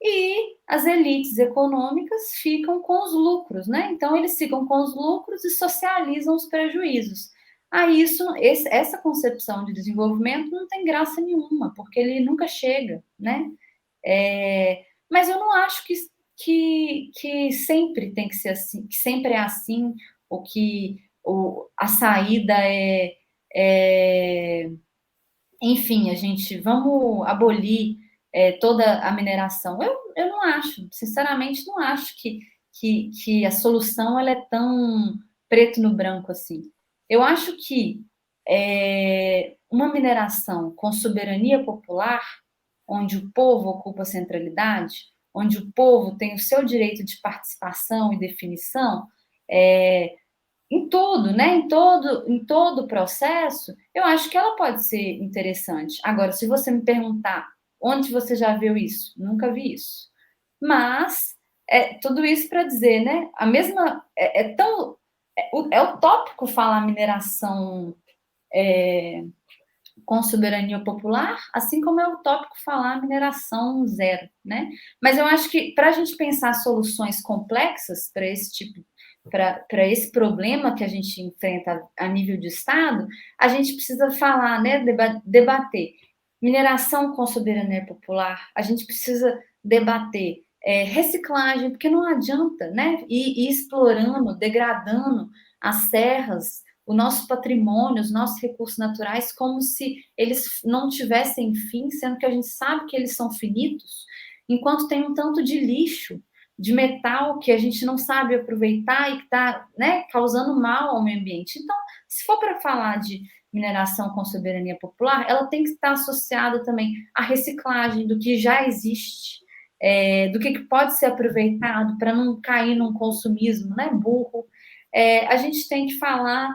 e as elites econômicas ficam com os lucros, né? Então, eles ficam com os lucros e socializam os prejuízos. Essa concepção de desenvolvimento não tem graça nenhuma, porque ele nunca chega, né? Mas eu não acho que sempre tem que ser assim, que sempre é assim, ou que a saída enfim, vamos abolir toda a mineração. Eu não acho, sinceramente, não acho que a solução ela é tão preto no branco assim. Eu acho que uma mineração com soberania popular, onde o povo ocupa a centralidade, onde o povo tem o seu direito de participação e definição, em tudo, né? Em todo o processo, eu acho que ela pode ser interessante. Agora, se você me perguntar onde você já viu isso, nunca vi isso. Mas tudo isso para dizer, né? A mesma é utópico falar mineração com soberania popular, assim como é utópico falar mineração zero, né? Mas eu acho que para a gente pensar soluções complexas para esse tipo para esse problema que a gente enfrenta a nível de Estado, a gente precisa falar, né, debater mineração com soberania popular, a gente precisa debater reciclagem, porque não adianta, né, ir explorando, degradando as serras, o nosso patrimônio, os nossos recursos naturais, como se eles não tivessem fim, sendo que a gente sabe que eles são finitos, enquanto tem um tanto de lixo, de metal que a gente não sabe aproveitar e que está, né, causando mal ao meio ambiente. Então, se for para falar de mineração com soberania popular, ela tem que estar associada também à reciclagem do que já existe, do que pode ser aproveitado para não cair num consumismo, né, burro. A gente tem que falar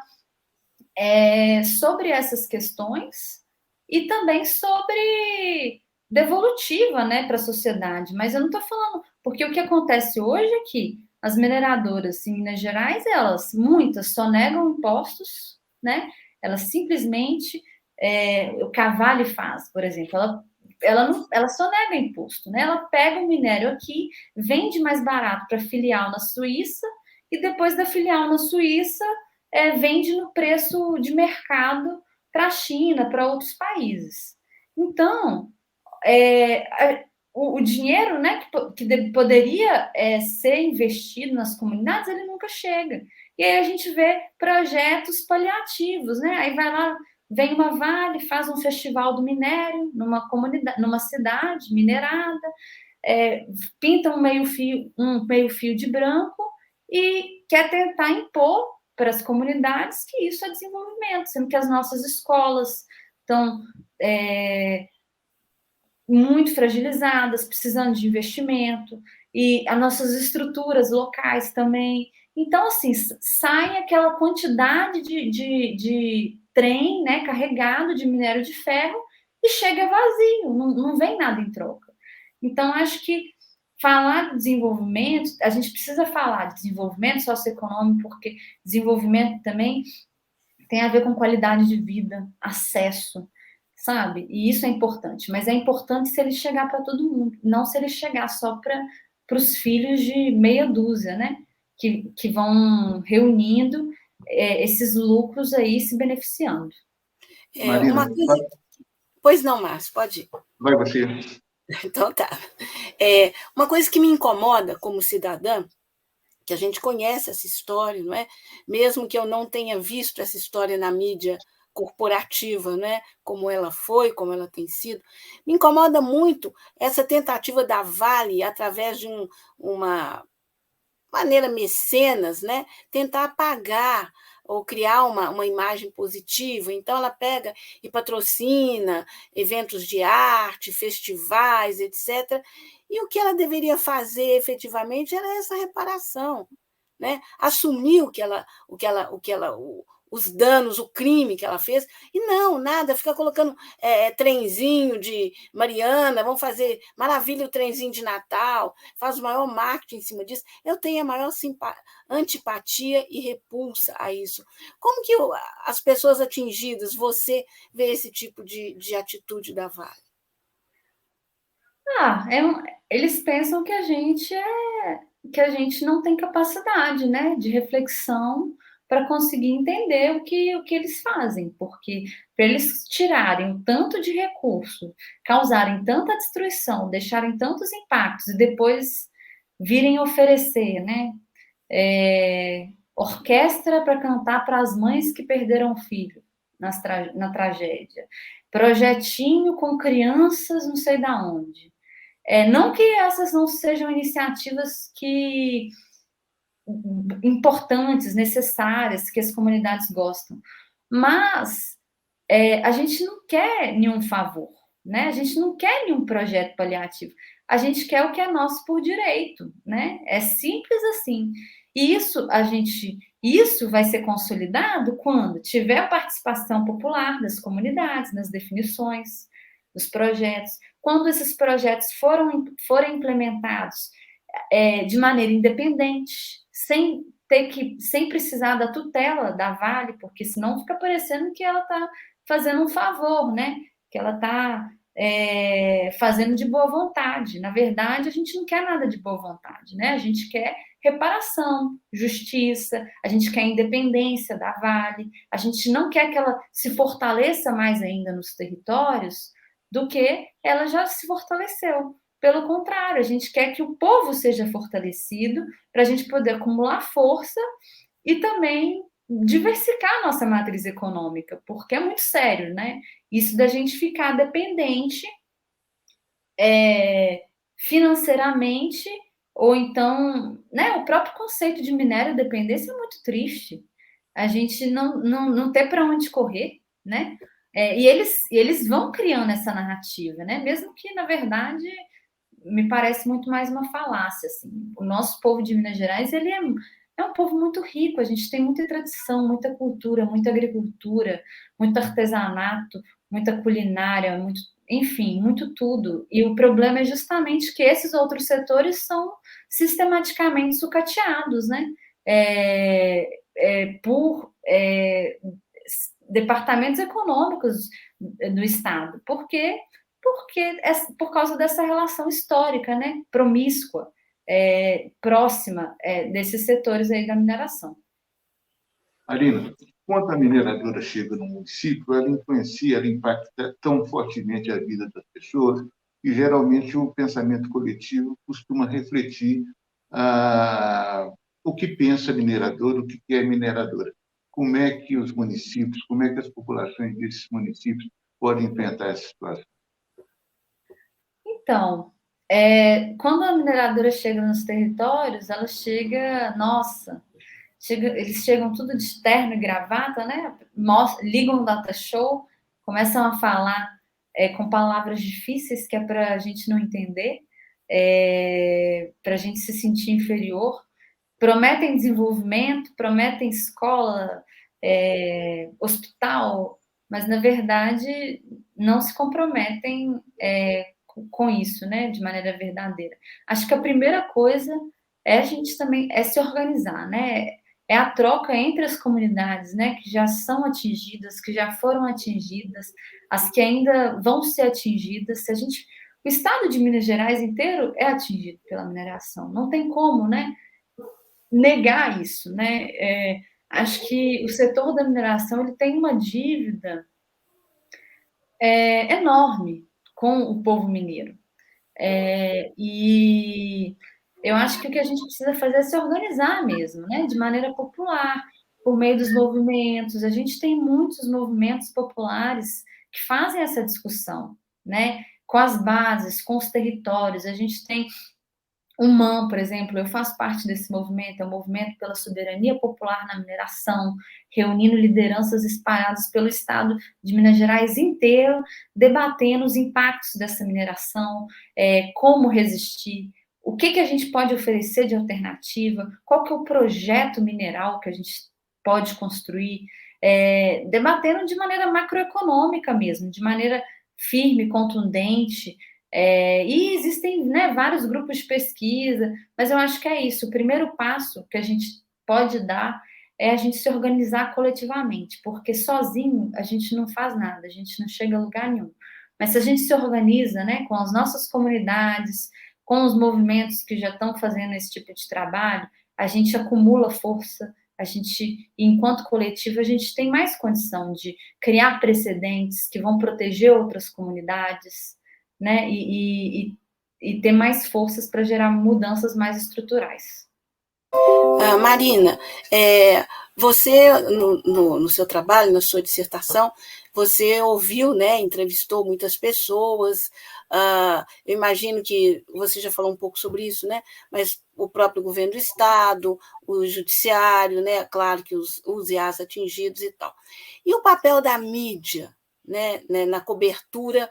sobre essas questões e também sobre devolutiva, né, para a sociedade. Mas eu não estou falando, porque o que acontece hoje é que as mineradoras em Minas Gerais, muitas só negam impostos, né? Elas simplesmente, o que a Vale faz, por exemplo, ela só nega imposto, né? Ela pega o minério aqui, vende mais barato para filial na Suíça, e depois da filial na Suíça, vende no preço de mercado para a China, para outros países. Então, o dinheiro, né, que poderia ser investido nas comunidades, ele nunca chega. E aí a gente vê projetos paliativos, né? Aí vai lá, vem uma Vale, faz um festival do minério numa comunidade, numa cidade minerada, pinta um meio-fio de branco e quer tentar impor para as comunidades que isso é desenvolvimento, sendo que as nossas escolas estão muito fragilizadas, precisando de investimento, e as nossas estruturas locais também. Então, assim, sai aquela quantidade de trem, né, carregado de minério de ferro e chega vazio, não vem nada em troca. Então, acho que falar de desenvolvimento, a gente precisa falar de desenvolvimento socioeconômico, porque desenvolvimento também tem a ver com qualidade de vida, acesso, sabe? E isso é importante, mas é importante se ele chegar para todo mundo, não se ele chegar só para os filhos de meia dúzia, né? Que vão reunindo esses lucros aí, se beneficiando. Marina, Uma coisa... Pois não, Márcio, pode ir. Vai você. Então tá. Uma coisa que me incomoda como cidadã que a gente conhece essa história, não é? Mesmo que eu não tenha visto essa história na mídia corporativa, né? Como ela foi, como ela tem sido, me incomoda muito essa tentativa da Vale, através de uma maneira mecenas, né? Tentar apagar ou criar uma imagem positiva. Então, ela pega e patrocina eventos de arte, festivais, etc. E o que ela deveria fazer efetivamente era essa reparação, né? Assumir os danos, o crime que ela fez, e não, nada, fica colocando trenzinho de Mariana, vamos fazer maravilha o trenzinho de Natal, faz o maior marketing em cima disso. Eu tenho a maior antipatia e repulsa a isso. Como que as pessoas atingidas, você vê esse tipo de atitude da Vale? Eles pensam que a gente não tem capacidade, né, de reflexão para conseguir entender o que eles fazem, porque para eles tirarem o tanto de recurso, causarem tanta destruição, deixarem tantos impactos e depois virem oferecer, né, orquestra para cantar para as mães que perderam o filho na tragédia, projetinho com crianças não sei da onde. Não que essas não sejam iniciativas importantes, necessárias, que as comunidades gostam, mas a gente não quer nenhum favor, né? A gente não quer nenhum projeto paliativo. A gente quer o que é nosso por direito, né? É simples assim. E isso vai ser consolidado quando tiver a participação popular das comunidades, nas definições dos projetos, quando esses projetos forem implementados de maneira independente, sem precisar da tutela da Vale, porque senão fica parecendo que ela está fazendo um favor, né? Que ela está fazendo de boa vontade. Na verdade, a gente não quer nada de boa vontade, né? A gente quer reparação, justiça, a gente quer independência da Vale, a gente não quer que ela se fortaleça mais ainda nos territórios do que ela já se fortaleceu. Pelo contrário, a gente quer que o povo seja fortalecido para a gente poder acumular força e também diversificar a nossa matriz econômica, porque é muito sério, né? Isso da gente ficar dependente financeiramente, ou então, né, o próprio conceito de minério dependência é muito triste. A gente não ter para onde correr, né? E eles vão criando essa narrativa, né? Mesmo que, na verdade, me parece muito mais uma falácia, assim. O nosso povo de Minas Gerais, ele é um povo muito rico, a gente tem muita tradição, muita cultura, muita agricultura, muito artesanato, muita culinária, enfim, muito tudo. E o problema é justamente que esses outros setores são sistematicamente sucateados, né? Por departamentos econômicos do Estado. Porque é por causa dessa relação histórica, né, promíscua, próxima desses setores aí da mineração. Marina, quando a mineradora chega no município, ela influencia, ela impacta tão fortemente a vida das pessoas e, geralmente, o pensamento coletivo costuma refletir o que pensa a mineradora, o que é mineradora. Como é que os municípios, como é que as populações desses municípios podem enfrentar essa situação? Então, quando a mineradora chega nos territórios, ela chega, nossa, eles chegam tudo de terno e gravata, né? Ligam o data show, começam a falar com palavras difíceis que é para a gente não entender, para a gente se sentir inferior, prometem desenvolvimento, prometem escola, hospital, mas na verdade não se comprometem com isso, né, de maneira verdadeira. Acho que a primeira coisa a gente também se organizar, né? É a troca entre as comunidades, né, que já são atingidas, que já foram atingidas, as que ainda vão ser atingidas. O estado de Minas Gerais inteiro é atingido pela mineração, não tem como, né, negar isso, né? Acho que o setor da mineração ele tem uma dívida enorme com o povo mineiro. E Eu acho que o que a gente precisa fazer é se organizar mesmo, né? De maneira popular, por meio dos movimentos. A gente tem muitos movimentos populares que fazem essa discussão, né? Com as bases, com os territórios. A gente tem o MAM, por exemplo, eu faço parte desse movimento, é o Movimento pela Soberania Popular na Mineração, reunindo lideranças espalhadas pelo estado de Minas Gerais inteiro, debatendo os impactos dessa mineração, como resistir, o que a gente pode oferecer de alternativa, qual que é o projeto mineral que a gente pode construir, debatendo de maneira macroeconômica mesmo, de maneira firme, contundente, e existem, né, vários grupos de pesquisa, mas eu acho que é isso. O primeiro passo que a gente pode dar é a gente se organizar coletivamente, porque sozinho a gente não faz nada, a gente não chega a lugar nenhum. Mas se a gente se organiza, né, com as nossas comunidades, com os movimentos que já estão fazendo esse tipo de trabalho, a gente acumula força, a gente, enquanto coletivo, a gente tem mais condição de criar precedentes que vão proteger outras comunidades, né? E ter mais forças para gerar mudanças mais estruturais. Marina, você, no seu trabalho, na sua dissertação, você ouviu, né, entrevistou muitas pessoas, eu imagino que você já falou um pouco sobre isso, né, mas o próprio governo do Estado, o judiciário, né, claro que os IAs atingidos e tal. E o papel da mídia, né, na cobertura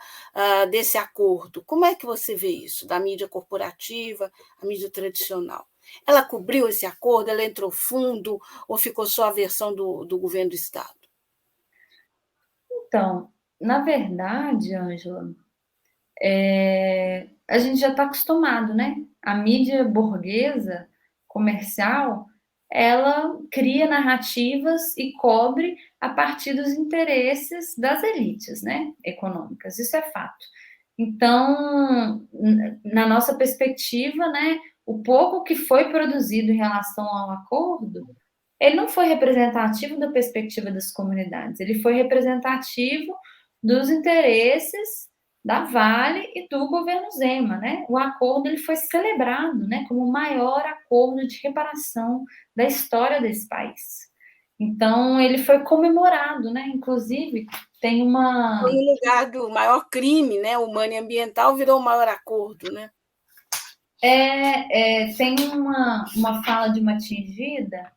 desse acordo, como é que você vê isso, da mídia corporativa, a mídia tradicional? Ela cobriu esse acordo, ela entrou fundo ou ficou só a versão do governo do Estado? Então, na verdade, Ângela, a gente já está acostumado, né? A mídia burguesa, comercial, ela cria narrativas e cobre a partir dos interesses das elites, né? Econômicas, isso é fato. Então, na nossa perspectiva, né, o pouco que foi produzido em relação ao acordo, ele não foi representativo da perspectiva das comunidades, ele foi representativo dos interesses da Vale e do governo Zema, né? O acordo ele foi celebrado, né, como o maior acordo de reparação da história desse país. Então, ele foi comemorado, né? Inclusive, tem uma... Foi no lugar do maior crime, né, humano e ambiental, virou o maior acordo, né? Tem uma fala de uma atingida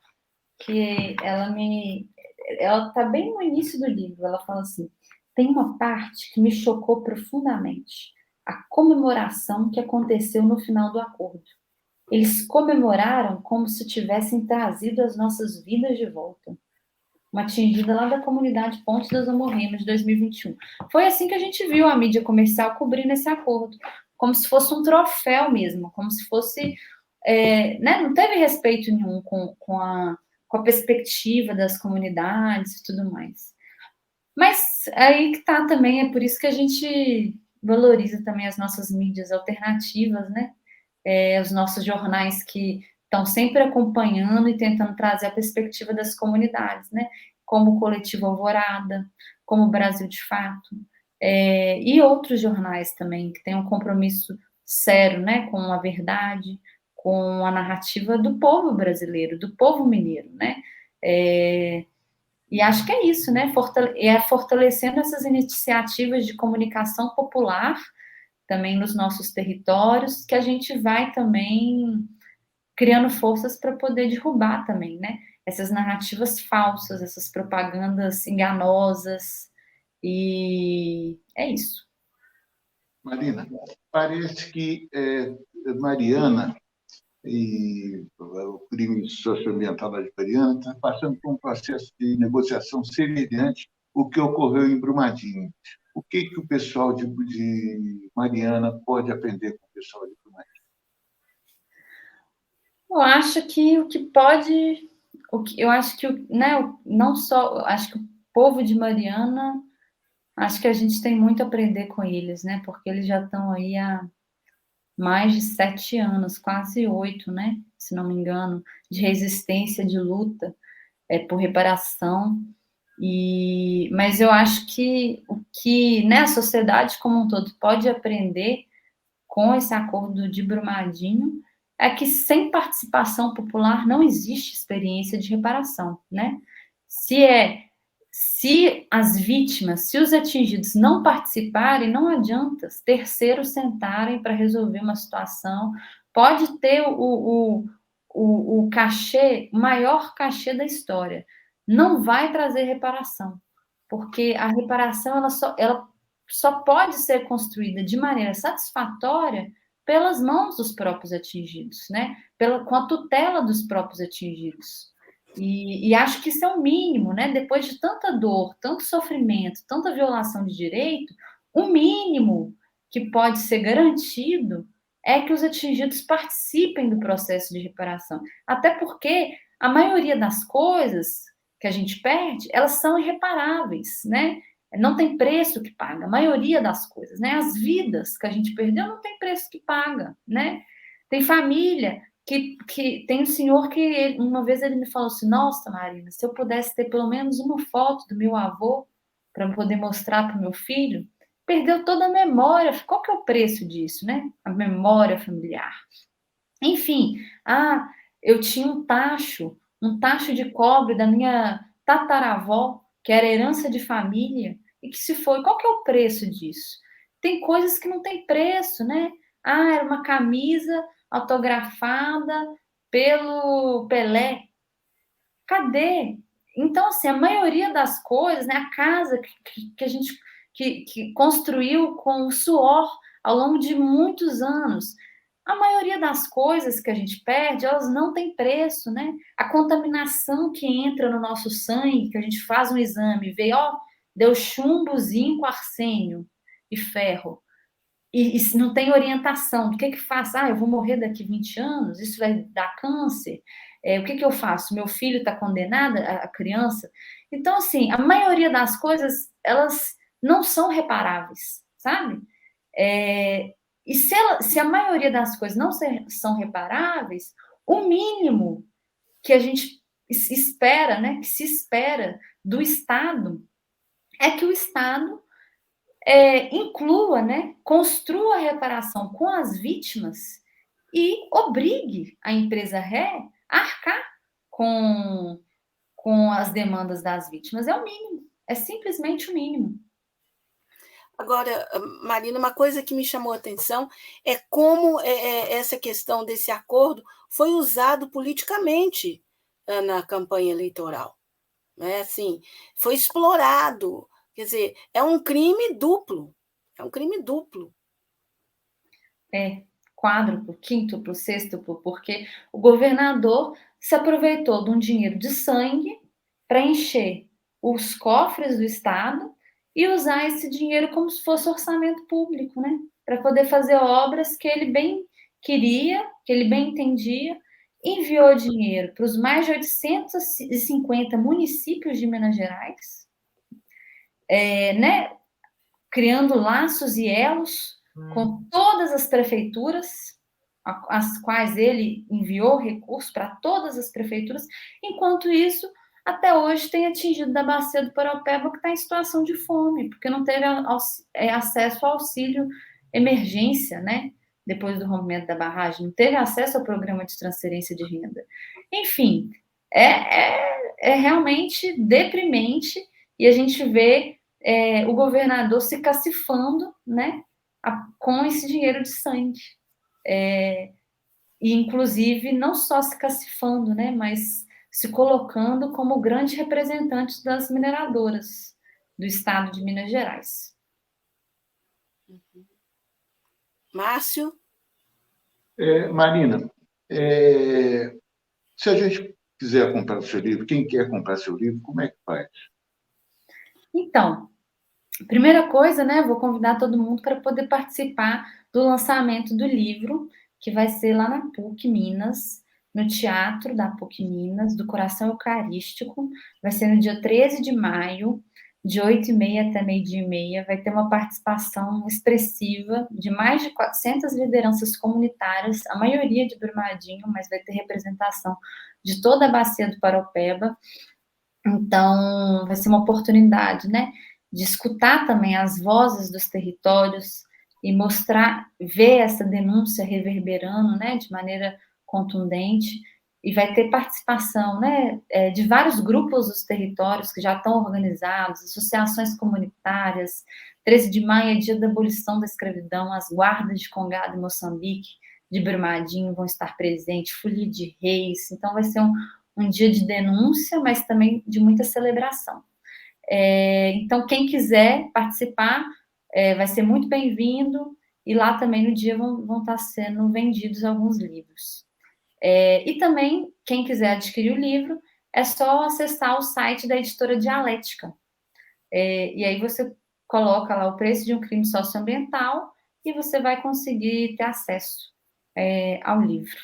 que ela está bem no início do livro. Ela fala assim: tem uma parte que me chocou profundamente, a comemoração que aconteceu no final do acordo. Eles comemoraram como se tivessem trazido as nossas vidas de volta. Uma atingida lá da comunidade Ponte das Amorremas de 2021. Foi assim que a gente viu a mídia comercial cobrindo esse acordo, como se fosse um troféu mesmo, como se fosse, né, não teve respeito nenhum com a perspectiva das comunidades e tudo mais. Mas aí que tá também, é por isso que a gente valoriza também as nossas mídias alternativas, né? Os nossos jornais que estão sempre acompanhando e tentando trazer a perspectiva das comunidades, né? Como o Coletivo Alvorada, como o Brasil de Fato, e outros jornais também que têm um compromisso sério, né? Com a verdade, com a narrativa do povo brasileiro, do povo mineiro, né? E acho que é isso, né? Fortalecendo essas iniciativas de comunicação popular também nos nossos territórios, que a gente vai também criando forças para poder derrubar também, né? Essas narrativas falsas, essas propagandas enganosas, e é isso. Marina, parece que Mariana e o crime socioambiental da Mariana está passando por um processo de negociação semelhante ao que ocorreu em Brumadinho. O que o pessoal de Mariana pode aprender com o pessoal de Brumadinho? Eu acho que o que pode, eu acho que, né, não só, acho que o povo de Mariana, acho que a gente tem muito a aprender com eles, né, porque eles já estão aí há mais de 7 anos, quase 8, né, se não me engano, de resistência, de luta por reparação. Mas eu acho que o que, né, a sociedade como um todo pode aprender com esse acordo de Brumadinho é que sem participação popular não existe experiência de reparação, né? Se as vítimas, se os atingidos não participarem, não adianta terceiros sentarem para resolver uma situação. Pode ter o cachê, o maior cachê da história. Não vai trazer reparação, porque a reparação ela só pode ser construída de maneira satisfatória pelas mãos dos próprios atingidos, né? Com a tutela dos próprios atingidos. E acho que isso é o mínimo, né? Depois de tanta dor, tanto sofrimento, tanta violação de direito, o mínimo que pode ser garantido é que os atingidos participem do processo de reparação. Até porque a maioria das coisas que a gente perde, elas são irreparáveis, né? Não tem preço que paga, a maioria das coisas, né? As vidas que a gente perdeu não tem preço que paga, né? Tem família que tem um senhor que uma vez ele me falou assim: nossa, Marina, se eu pudesse ter pelo menos uma foto do meu avô para poder mostrar para o meu filho, perdeu toda a memória. Qual que é o preço disso, né? A memória familiar. Enfim, eu tinha um tacho de cobre da minha tataravó, que era herança de família, e que se foi. Qual que é o preço disso? Tem coisas que não tem preço, né? Era uma camisa autografada pelo Pelé. Cadê? Então, assim, a maioria das coisas, né? A casa que a gente que construiu com o suor ao longo de muitos anos. A maioria das coisas que a gente perde, elas não têm preço, né? A contaminação que entra no nosso sangue, que a gente faz um exame e vê, deu chumbo, zinco, arsênio e ferro. E se não tem orientação, do que faz? Eu vou morrer daqui 20 anos, isso vai dar câncer. O que eu faço? Meu filho está condenado, a criança? Então, assim, a maioria das coisas, elas não são reparáveis, sabe? E se a maioria das coisas não são reparáveis, o mínimo que a gente espera, né, que se espera do Estado, é que o Estado inclua, né, construa a reparação com as vítimas e obrigue a empresa ré a arcar com as demandas das vítimas. É o mínimo, é simplesmente o mínimo. Agora, Marina, uma coisa que me chamou a atenção é como essa questão desse acordo foi usado politicamente na campanha eleitoral. Né? Assim, foi explorado. Quer dizer, é um crime duplo. É um crime duplo. Quádruplo, quíntuplo, sextuplo, porque o governador se aproveitou de um dinheiro de sangue para encher os cofres do Estado e usar esse dinheiro como se fosse orçamento público, né? Para poder fazer obras que ele bem queria, que ele bem entendia, enviou dinheiro para os mais de 850 municípios de Minas Gerais, né? Criando laços e elos com todas as prefeituras, as quais ele enviou recursos para todas as prefeituras, enquanto isso, até hoje tem atingido da bacia do Paraupeba que está em situação de fome, porque não teve acesso ao auxílio emergência, né? Depois do rompimento da barragem, não teve acesso ao programa de transferência de renda. Enfim, é realmente deprimente, e a gente vê o governador se cacifando, né, com esse dinheiro de sangue. E, inclusive, não só se cacifando, né, mas se colocando como grande representante das mineradoras do estado de Minas Gerais. Márcio? Marina, se a gente quiser comprar o seu livro, quem quer comprar seu livro, como é que faz? Então, primeira coisa, né, vou convidar todo mundo para poder participar do lançamento do livro, que vai ser lá na PUC Minas, no Teatro da PUC Minas, do Coração Eucarístico. Vai ser no dia 13 de maio, de 8h30 até 12h30. Vai ter uma participação expressiva de mais de 400 lideranças comunitárias, a maioria de Brumadinho, mas vai ter representação de toda a bacia do Paraupeba. Então, vai ser uma oportunidade, né, de escutar também as vozes dos territórios e mostrar, ver essa denúncia reverberando, né, de maneira contundente, e vai ter participação, né, de vários grupos dos territórios que já estão organizados, associações comunitárias. 13 de maio é dia da abolição da escravidão, as guardas de Congado e Moçambique, de Brumadinho vão estar presentes, Folia de Reis, então vai ser um dia de denúncia, mas também de muita celebração. Então, quem quiser participar, vai ser muito bem-vindo, e lá também no dia vão estar sendo vendidos alguns livros. E também, quem quiser adquirir o livro, é só acessar o site da editora Dialética. E aí você coloca lá o preço de um crime socioambiental e você vai conseguir ter acesso ao livro.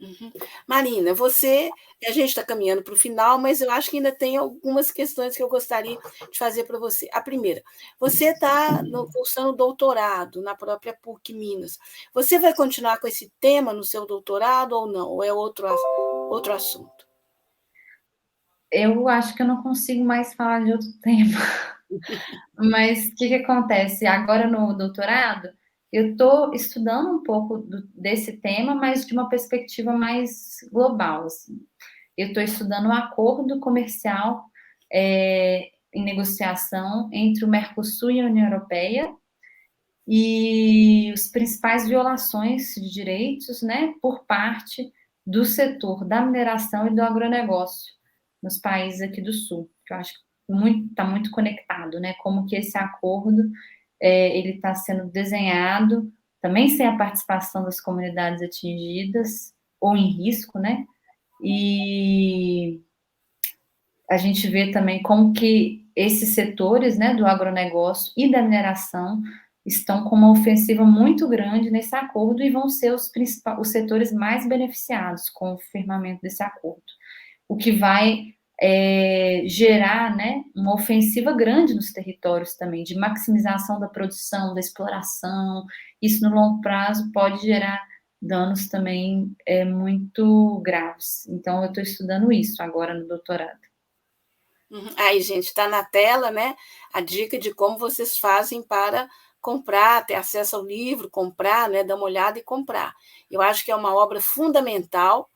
Uhum. Marina, a gente está caminhando para o final, mas eu acho que ainda tem algumas questões que eu gostaria de fazer para você. A primeira, você está cursando doutorado na própria PUC Minas. Você vai continuar com esse tema no seu doutorado ou não? Ou é outro assunto? Eu acho que eu não consigo mais falar de outro tema. Mas o que acontece? Agora no doutorado, eu estou estudando um pouco desse tema, mas de uma perspectiva mais global, assim. Eu estou estudando um acordo comercial em negociação entre o Mercosul e a União Europeia e as principais violações de direitos, né, por parte do setor da mineração e do agronegócio nos países aqui do Sul, que eu acho que está muito conectado, né, como que esse acordo ele está sendo desenhado, também sem a participação das comunidades atingidas, ou em risco, né, e a gente vê também como que esses setores, né, do agronegócio e da mineração estão com uma ofensiva muito grande nesse acordo e vão ser os setores mais beneficiados com o firmamento desse acordo. O que vai gerar, né, uma ofensiva grande nos territórios também, de maximização da produção, da exploração. Isso, no longo prazo, pode gerar danos também muito graves. Então, eu estou estudando isso agora no doutorado. Aí, gente, está na tela, né, a dica de como vocês fazem para comprar, ter acesso ao livro, comprar, né, dar uma olhada e comprar. Eu acho que é uma obra fundamental.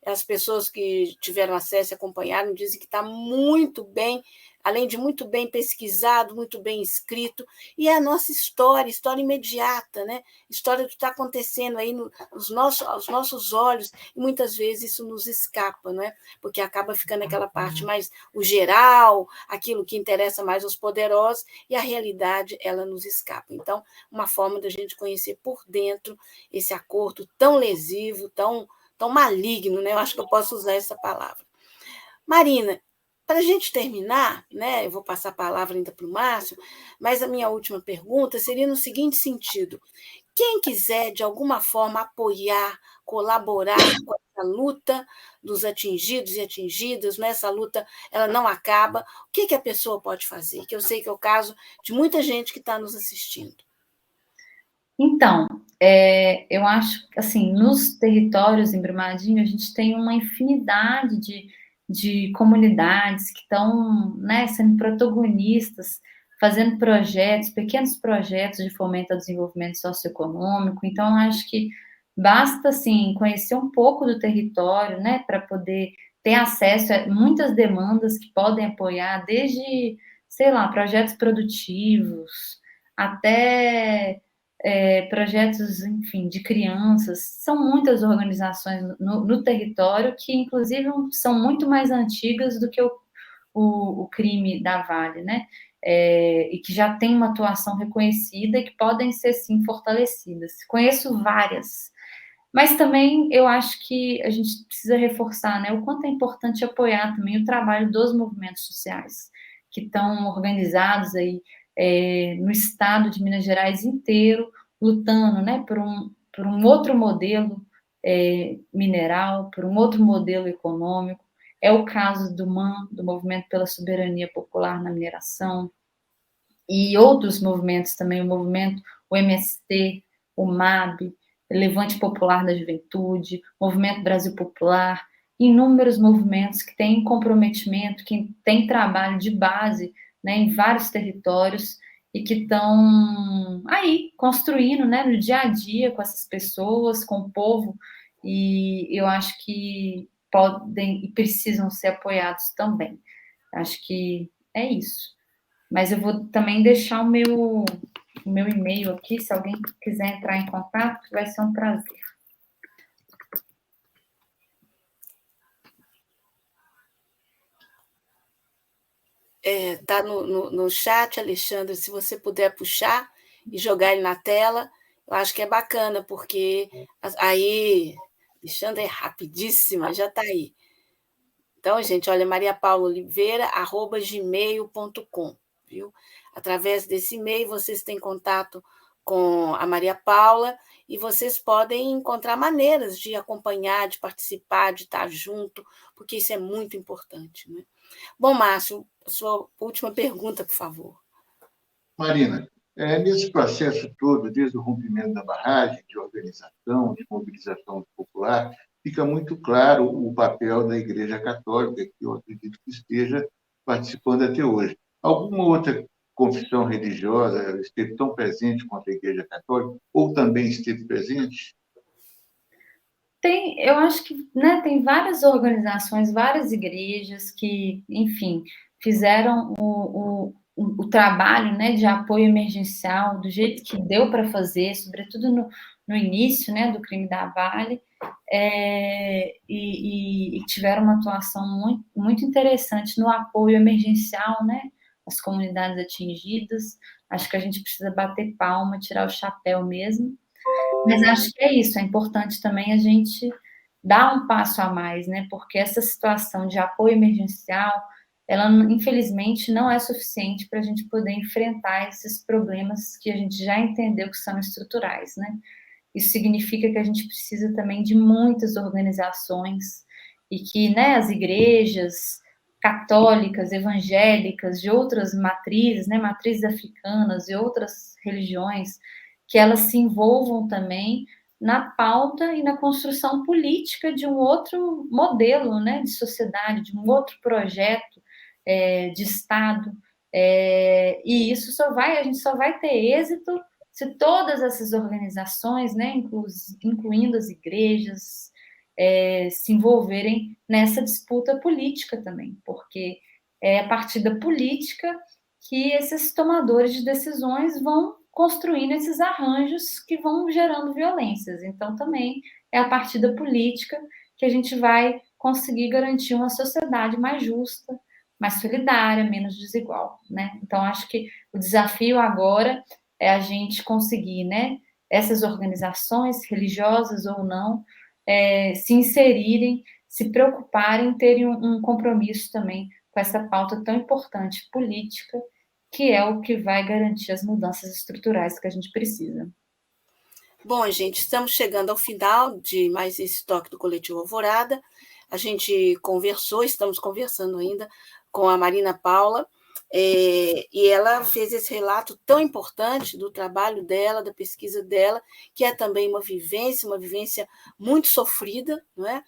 As pessoas que tiveram acesso e acompanharam dizem que está muito bem, além de muito bem pesquisado, muito bem escrito, e é a nossa história imediata, né? História do que está acontecendo aí aos nossos olhos, e muitas vezes isso nos escapa, não é? Porque acaba ficando aquela parte mais o geral, aquilo que interessa mais aos poderosos, e a realidade, ela nos escapa. Então, uma forma da gente conhecer por dentro esse acordo tão lesivo, tão maligno, né? Eu acho que eu posso usar essa palavra. Marina, para a gente terminar, né? Eu vou passar a palavra ainda para o Márcio, mas a minha última pergunta seria no seguinte sentido: quem quiser, de alguma forma, apoiar, colaborar com essa luta dos atingidos e atingidas, né? Essa luta ela não acaba, o que a pessoa pode fazer? Que eu sei que é o caso de muita gente que está nos assistindo. Então, eu acho que, assim, nos territórios em Brumadinho, a gente tem uma infinidade de comunidades que estão, né, sendo protagonistas, fazendo projetos, pequenos projetos de fomento ao desenvolvimento socioeconômico. Então, acho que basta, assim, conhecer um pouco do território, né, para poder ter acesso a muitas demandas que podem apoiar, desde, sei lá, projetos produtivos, até projetos, enfim, de crianças. São muitas organizações no território que, inclusive, são muito mais antigas do que o crime da Vale, né? E que já tem uma atuação reconhecida e que podem ser, sim, fortalecidas. Conheço várias. Mas também eu acho que a gente precisa reforçar, né, o quanto é importante apoiar também o trabalho dos movimentos sociais, que estão organizados aí no estado de Minas Gerais inteiro, lutando, né, por um outro modelo mineral, por um outro modelo econômico. É o caso do MAN, do Movimento pela Soberania Popular na Mineração, e outros movimentos também, o MST, o MAB, Levante Popular da Juventude, Movimento Brasil Popular, inúmeros movimentos que têm comprometimento, que têm trabalho de base, né, em vários territórios e que estão aí construindo, né, no dia a dia com essas pessoas, com o povo e eu acho que podem e precisam ser apoiados também. Acho que é isso. Mas eu vou também deixar o meu e-mail aqui, se alguém quiser entrar em contato, vai ser um prazer. Tá no chat, Alexandre, se você puder puxar e jogar ele na tela, eu acho que é bacana, porque aí, Alexandre é rapidíssima, já está aí. Então, gente, olha, mariapaulaoliveira@gmail.com, viu? Através desse e-mail, vocês têm contato com a Maria Paula e vocês podem encontrar maneiras de acompanhar, de participar, de estar junto, porque isso é muito importante, né? Bom, Márcio, a sua última pergunta, por favor. Marina, nesse processo todo, desde o rompimento da barragem, de organização, de mobilização popular, fica muito claro o papel da Igreja Católica, que eu acredito que esteja participando até hoje. Alguma outra confissão religiosa esteve tão presente quanto a Igreja Católica, ou também esteve presente? Eu acho que, né, tem várias organizações, várias igrejas que, enfim, fizeram o trabalho, né, de apoio emergencial do jeito que deu para fazer, sobretudo no início, né, do crime da Vale, e tiveram uma atuação muito, muito interessante no apoio emergencial, né, às comunidades atingidas. Acho que a gente precisa bater palma, tirar o chapéu mesmo. Mas acho que é isso, é importante também a gente dar um passo a mais, né? Porque essa situação de apoio emergencial, ela infelizmente não é suficiente para a gente poder enfrentar esses problemas que a gente já entendeu que são estruturais, né? Isso significa que a gente precisa também de muitas organizações e que, né, as igrejas católicas, evangélicas, de outras matrizes, né, matrizes africanas e outras religiões, que elas se envolvam também na pauta e na construção política de um outro modelo, né, de sociedade, de um outro projeto de Estado. E isso a gente só vai ter êxito se todas essas organizações, né, incluindo as igrejas, se envolverem nessa disputa política também, porque é a partir da política que esses tomadores de decisões vão construindo esses arranjos que vão gerando violências. Então, também é a partir da política que a gente vai conseguir garantir uma sociedade mais justa, mais solidária, menos desigual, né? Então, acho que o desafio agora é a gente conseguir, né, essas organizações, religiosas ou não, se inserirem, se preocuparem, terem um compromisso também com essa pauta tão importante política, que é o que vai garantir as mudanças estruturais que a gente precisa. Bom, gente, estamos chegando ao final de mais esse toque do Coletivo Alvorada. A gente estamos conversando ainda com a Marina Paula, e ela fez esse relato tão importante do trabalho dela, da pesquisa dela, que é também uma vivência muito sofrida, não é?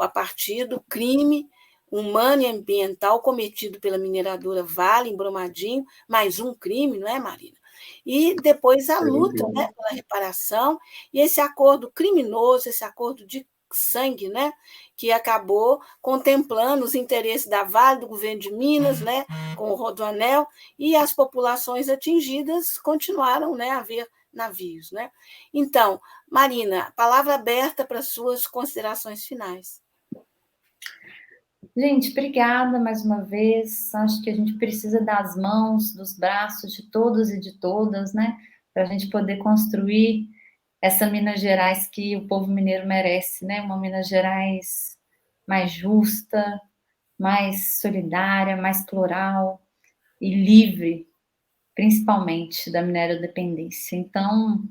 A partir do crime humano e ambiental cometido pela mineradora Vale, em Brumadinho, mais um crime, não é, Marina? E depois a luta, né, pela reparação, e esse acordo criminoso, esse acordo de sangue, né, que acabou contemplando os interesses da Vale, do governo de Minas, né, com o Rodoanel, e as populações atingidas continuaram, né, a ver navios. Né? Então, Marina, palavra aberta para suas considerações finais. Gente, obrigada mais uma vez. Acho que a gente precisa das mãos, dos braços de todos e de todas, né? Para a gente poder construir essa Minas Gerais que o povo mineiro merece, né? Uma Minas Gerais mais justa, mais solidária, mais plural e livre, principalmente da minerodependência. Então,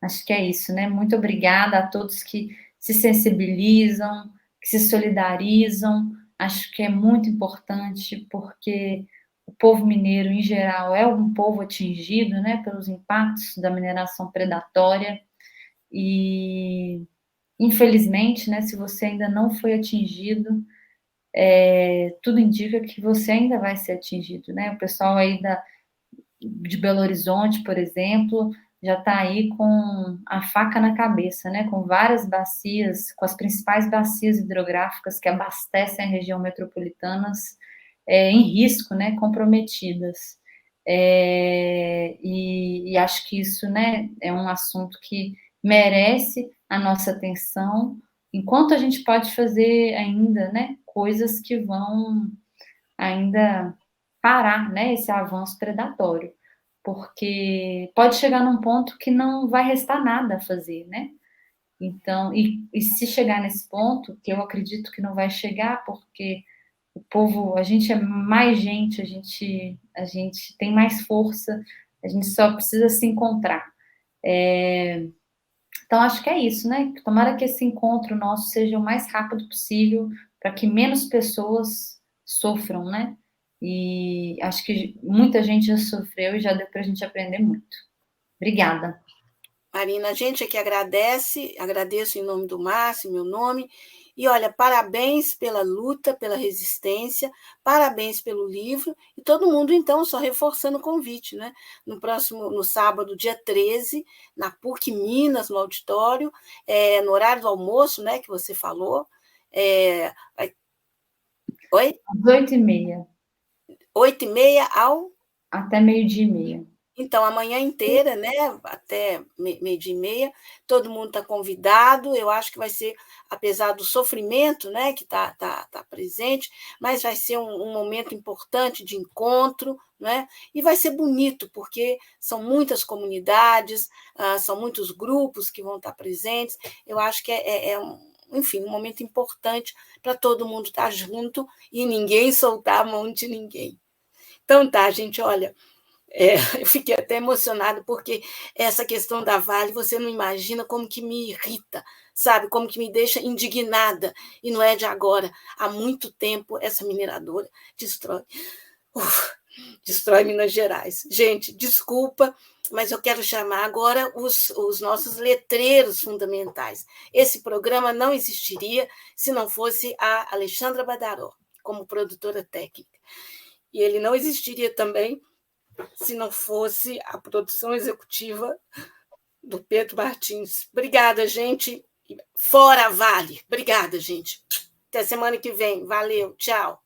acho que é isso, né? Muito obrigada a todos que se sensibilizam, que se solidarizam. Acho que é muito importante, porque o povo mineiro, em geral, é um povo atingido, né, pelos impactos da mineração predatória. E, infelizmente, né, se você ainda não foi atingido, tudo indica que você ainda vai ser atingido, né? O pessoal aí de Belo Horizonte, por exemplo, já está aí com a faca na cabeça, né? Com várias bacias, com as principais bacias hidrográficas que abastecem a região metropolitana em risco, né? Comprometidas. E acho que isso, né, é um assunto que merece a nossa atenção, enquanto a gente pode fazer ainda, né, coisas que vão ainda parar, né, esse avanço predatório, porque pode chegar num ponto que não vai restar nada a fazer, né? Então, e se chegar nesse ponto, que eu acredito que não vai chegar, porque o povo, a gente é mais gente, a gente tem mais força, a gente só precisa se encontrar. Então, acho que é isso, né? Tomara que esse encontro nosso seja o mais rápido possível, para que menos pessoas sofram, né? E acho que muita gente já sofreu e já deu para a gente aprender muito. Obrigada. Marina, a gente aqui agradece, agradeço em nome do Márcio, meu nome, e olha, parabéns pela luta, pela resistência, parabéns pelo livro, e todo mundo, então, só reforçando o convite, né? No sábado, dia 13, na PUC Minas, no auditório, no horário do almoço, né, que você falou. Oi? Às 8h30. 8h30 ao... Até 12h30. Então, a manhã inteira, né, até meio-dia e meia, todo mundo está convidado. Eu acho que vai ser, apesar do sofrimento, né, que tá presente, mas vai ser um momento importante de encontro, né, e vai ser bonito, porque são muitas comunidades, são muitos grupos que vão estar presentes. Eu acho que enfim, um momento importante para todo mundo estar junto e ninguém soltar a mão de ninguém. Então tá, gente, olha... eu fiquei até emocionada, porque essa questão da Vale, você não imagina como que me irrita, sabe? Como que me deixa indignada, e não é de agora. Há muito tempo, essa mineradora destrói Minas Gerais. Gente, desculpa, mas eu quero chamar agora os nossos letreiros fundamentais. Esse programa não existiria se não fosse a Alexandra Badaró, como produtora técnica. E ele não existiria também se não fosse a produção executiva do Pedro Martins. Obrigada, gente. Fora Vale. Obrigada, gente. Até semana que vem. Valeu. Tchau.